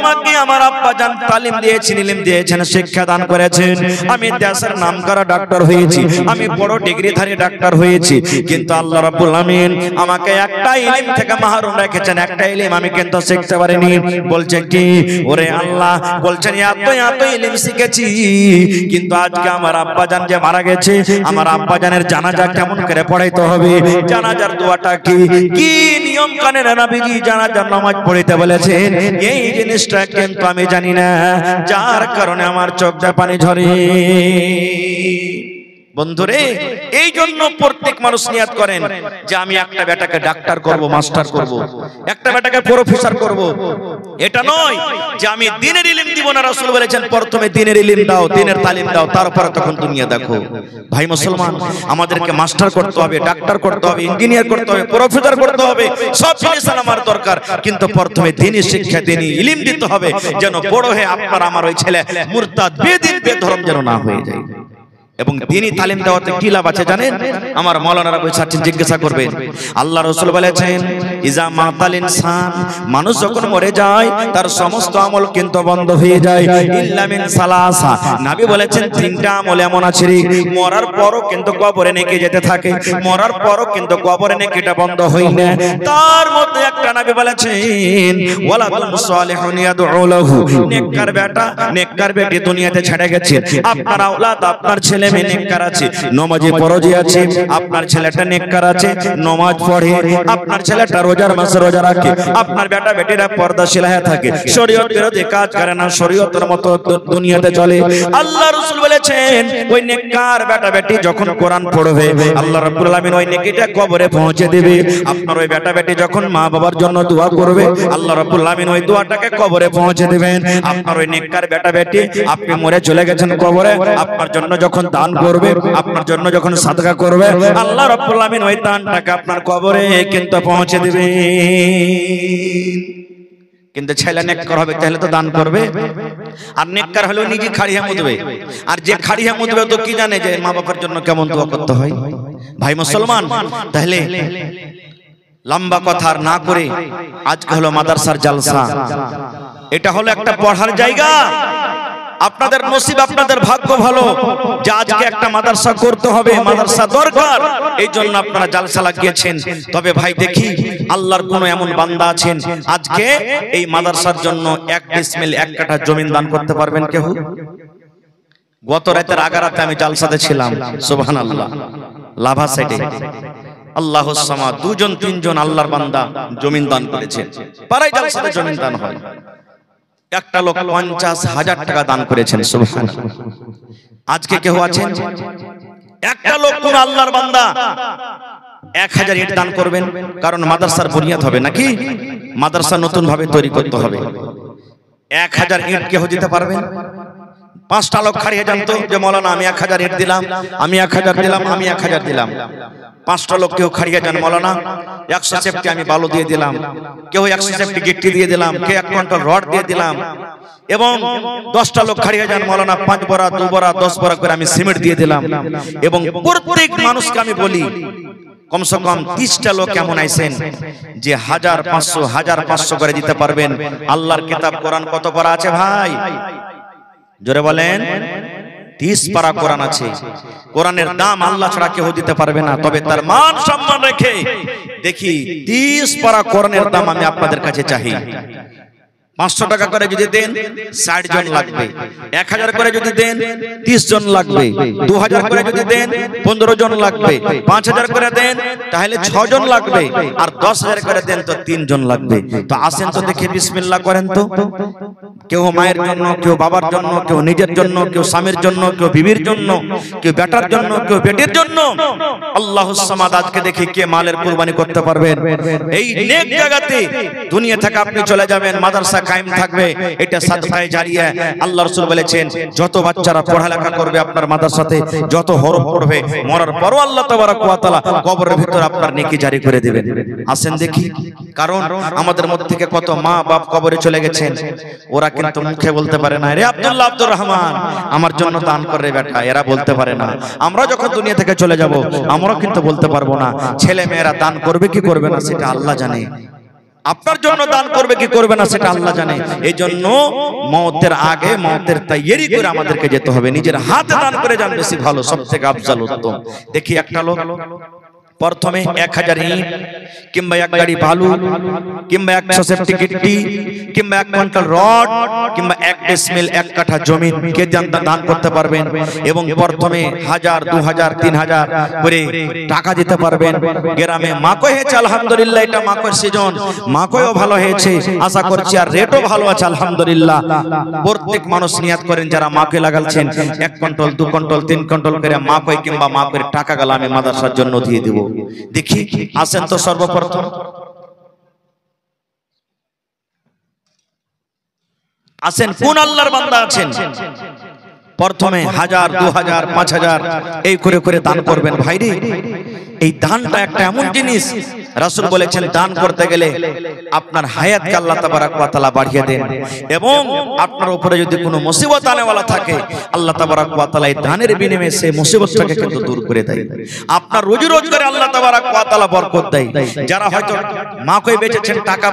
আমাকে আমার আব্বা জান তালিম দিয়েছেন, ইলম দিয়েছেন, শিক্ষা দান করেছেন, আমি দেশের নামকরা ডাক্তার হয়েছি, আমি বড় ডিগ্রিধারী ডাক্তার হয়েছি, কিন্তু আল্লাহ রাব্বুল আমিন আমাকে একটা ইলম থেকে মাহরুম রেখেছেন, একটা ইলম আমি কিন্তু শিখতে পারিনি। বলছে কি ওরে আল্লাহ, বলছেন এত ইলম শিখেছি কিন্তু আজকে আমার আব্বা জান যে মারা গেছে, আমার আব্বা জানের জানাজা কেমন করে পড়াইতে হবে, জানাজার দোয়াটা কি কি নিয়ম কানুন নবীজি জানাজার নামাজ পড়িতে বলেছেন, এই জিনিসটা কিন্তু আমি জানি না, যার কারণে আমার চোখ দিয়ে পানি ঝরে। বন্ধুরে, এই জন্য প্রত্যেক মানুষ নিয়ত করেন যে আমি একটা বেটাকে ডাক্তার করব, মাস্টার করব, একটা বেটাকে প্রফেসর করব। এটা নয় যে আমি দ্বীনের ইলম দিব না, রাসূল বলেছেন প্রথমে দ্বীনের ইলম দাও, দ্বীনের তালিম দাও, তারপর তখন দুনিয়া দেখো। ভাই মুসলমান, আমাদেরকে মাস্টার করতে হবে, ডাক্তার করতে হবে, ইঞ্জিনিয়ার করতে হবে, প্রফেসর করতে হবে, সব জিনিস আমার দরকার, কিন্তু প্রথমে দ্বীনি শিক্ষা দ্বীনি ইলম দিতে হবে, যেন বড় হয়ে আপনার আমার ওই ছেলে মুরতাদ বেদিন বেধর্ম যেন না হয়ে যায়। এবং দ্বীনি তালিম দেওয়াতে কি লাভ আছে জানেন? আমার মাওলানারা বসে আছেন, জিজ্ঞাসা করবেন। আল্লাহ রাসূল বলেছেন ইজা মাতাল ইনসান, মানুষ যখন মরে যায় তার সমস্ত আমল কিন্তু বন্ধ হয়ে যায়, ইল্লা মিন সালাসা, নবী বলেছেন তিনটা আমল এমন আছে মরার পরও কিন্তু কবরে নেকি যেতে থাকে, মরার পরও কিন্তু কবরে নেকিটা বন্ধ হয় না। তার মধ্যে একটা নবী বলেছেন ওয়ালাদুন সালিহুন ইয়াদউ লাহু, নেককার বেটা নেককার বেটি দুনিয়াতে ছেড়ে গেছে, আপনার আওলাদ আপনার ছেলে নেককার আছে, নামাজি পরজি আছে, আপনার ছেলেটা নেককার আছে, নামাজ পড়ে, আপনার ছেলেটা রোজার মাসে রোজা রাখে, আপনার বেটা বেটিরা পর্দাশীল হয়ে থাকে, শরীয়ত বিরোধী কাজ করে না, শরীয়তের মতো দুনিয়াতে চলে। আল্লাহ রাসূল বলেছেন ওই নেককার বেটা বেটি যখন কোরআন পড়বে আল্লাহ রাব্বুল আলামিন ওই নেকিটা কবরে পৌঁছে দিবে। আপনার ওই বেটা বেটি যখন মা বাবার জন্য দোয়া করবে আল্লাহ রাব্বুল আলামিন ওই দোয়াটাকে কবরে পৌঁছে দিবেন। আপনার ওই নেককার বেটা বেটি আপনি মরে চলে গেছেন কবরে, আপনার জন্য যখন দান করবে, আপনার জন্য যখন সাদকা করবে, আল্লাহ রাব্বুল আলামিন ওই দানটাকে আপনার কবরে কিন্তু পৌঁছে দিবে। কিন্তু ছেলে নেককার হবে তাহলে তো দান করবে, আর নেককার হলেও নিজে খাড়িয়া মুদবে, আর যে খাড়িয়া মুদবে তো কি জানে যে মা বাবার জন্য কেমন দোয়া করতে হয়। ভাই মুসলমান, তাহলে লম্বা কথা না করে আজকে হলো মাদ্রাসার জলসা, এটা হলো একটা পড়ার জায়গা। আপনাদের নসিব, আপনাদের ভাগ্য ভালো যে আজকে একটা মাদ্রাসা করতে হবে, মাদ্রাসা দরকার, এই জন্য আপনারা জালসা লাগিয়েছেন। তবে ভাই দেখি আল্লাহর কোন এমন বান্দা আছেন আজকে এই মাদ্রাসার জন্য 1 ডিসমিল 1 কাঠা জমি দান করতে পারবেন কেউ? গত রাতের আগারাতে আমি জালসাতে ছিলাম, সুবহানাল্লাহ, লাভা সাইডে আল্লাহুস সামাদ 2 জন 3 জন আল্লাহর বান্দা জমি দান করেছে। পাড়ায় জালসাতে জমি দান হয়, একটা লোক 50,000 টাকা দান করেছেন, সুবহানাল্লাহ। আজকে কেউ আছেন একটা লোক কোন আল্লাহর বান্দা 1000 ইট দান করবেন? কারণ মাদ্রাসার বুনিয়াদ হবে নাকি, মাদ্রাসা নতুন ভাবে তৈরি করতে হবে। 1000 ইট কেউ দিতে পারবেন? 5টা লোক খাড়িয়ে জানতো যে মৌলানা আমি 1000 ইট দিলাম, আমি 1000 দিলাম, আমি 1000 দিলাম। 5টা লোক কেউ খাড়িয়ে যান মৌলানা 100 সেফটি আমি বালু দিয়ে দিলাম, কেউ 100 সেফটি গিট্টি দিয়ে দিলাম, কেউ 1 কুইন্টাল রড দিয়ে দিলাম। এবং 10টা লোক খাড়িয়ে যান মৌলানা 5 বড়া 2 বড়া 10 বড়া করে আমি সিমেন্ট দিয়ে দিলাম। এবং প্রত্যেক মানুষকে আমি বলি কমসে কম 30টা লোক কেমন আইছেন যে 1500 করে দিতে পারবেন। আল্লাহর কিতাব কোরআন কত পারা আছে ভাই? জোরে বলেন। 30 পারা কোরআন আছে। কোরআনের দাম আল্লাহ ছাড়া কেউ দিতে পারবে না, তবে তার মান সম্মান রেখে দেখি 30 পারা কোরআনের দাম আমি আপনাদের কাছে চাই। 500 টাকা করে যদি দেন 60 জন লাগবে, 1000 করে যদি দেন 30 জন লাগবে, 2000 করে যদি দেন 15 জন লাগবে, 5000 করে দেন তাহলে 6 জন লাগবে, আর 10000 করে দেন তো 3 জন লাগবে। তো আসেন তো দেখে বিসমিল্লাহ করেন তো। কেউ মায়ের জন্য, কেউ বাবার জন্য, কেউ নিজের জন্য, কেউ স্বামীর জন্য, কেউ বিবির জন্য, কেউ বেটার জন্য, কেউ বেটির জন্য। আল্লাহুস সামাদ। আজকে দেখি কে মালের কুরবানি করতে পারবেন। এই নেক জায়গাতে দুনিয়া থেকে আপনি চলে যাবেন, মাদ্রাসা কায়েম থাকবে, এটা সাদকায়ে জারিয়া। আল্লাহ রাসূল বলেছেন যত বাচ্চারা পড়ালেখা করবে আপনার মাদ্রাসাতে, যত হরফ পড়বে, মরার পরও আল্লাহ তাবারক ওয়া তাআলা কবরের ভিতর আপনার নেকি জারি করে দিবেন। আসেন দেখি। কারণ আমাদের মধ্যে থেকে কত মা বাপ কবরে চলে গেছেন, ওরা কিন্তু মুখে বলতে পারে না রে আব্দুল্লাহ আব্দুর রহমান আমার জন্য দান করে বেটা, এরা বলতে পারে না। আমরা যখন দুনিয়া থেকে চলে যাব আমরাও কিন্তু বলতে পারবো না। ছেলে মেয়েরা দান করবে কি করবে না সেটা আল্লাহ জানে, আপনার জন্য দান করবে কি করবে না সেটা আল্লাহ জানে। এই জন্য মওতের আগে মওতের তৈয়ারি করে আমাদেরকে যেতে হবে। নিজের হাতে দান করে যান, বেশি ভালো, সবথেকে আফজাল উত্তম। দেখি একটা লোক প্রথমে 1000 ইট কিংবা 1 গাড়ি বালু কিংবা 100 সেফটি গিট্টি কিংবা 1 কুইন্টাল রড কিংবা 1 ডেসিমেল 1 কাঠা জমি কে দান করতে পারবেন। এবং প্রথমে 1000 2000 3000 করে টাকা দিতে পারবেন। গ্রামে মাকই হয়েছে আলহামদুলিল্লাহ, এটা মাকইর সিজন, মাকইও ভালো হয়েছে আশা করছি, আর রেটও ভালো আছে আলহামদুলিল্লাহ। প্রত্যেক মানুষ নিয়াত করেন যারা মাকই লাগাচ্ছেন 1 কুইন্টাল 2 কুইন্টাল 3 কুইন্টাল করে মাকই কিংবা মাকইয়ের টাকা গেল আমি মাদ্রাসার জন্য দিয়ে দেব। দেখি আসেন তো সর্বপ্রথম আসেন কোন আল্লাহর বান্দা আছেন প্রথমে 1000 2000 5000 এই করে করে দান করবেন। ভাইরে এই দানটা একটা এমন জিনিস, রাসূল বলেছেন দান করতে গেলে আপনার হায়াতকে আল্লাহ তাবারক ওয়া তাআলা বাড়িয়ে দেন, এবং আপনার উপরে যদি কোনো মুসিবত আনেওয়ালা থাকে আল্লাহ তাবারক ওয়া তাআলা এই দানের বিনিময়ে সেই মুসিবতটাকে কিন্তু দূর করে দেয়। আপনার রুজি রোজগারে আল্লাহ তাবারক ওয়া তাআলা বরকত দেয়। যারা হয়তো মাকই বেচেছেন টাকা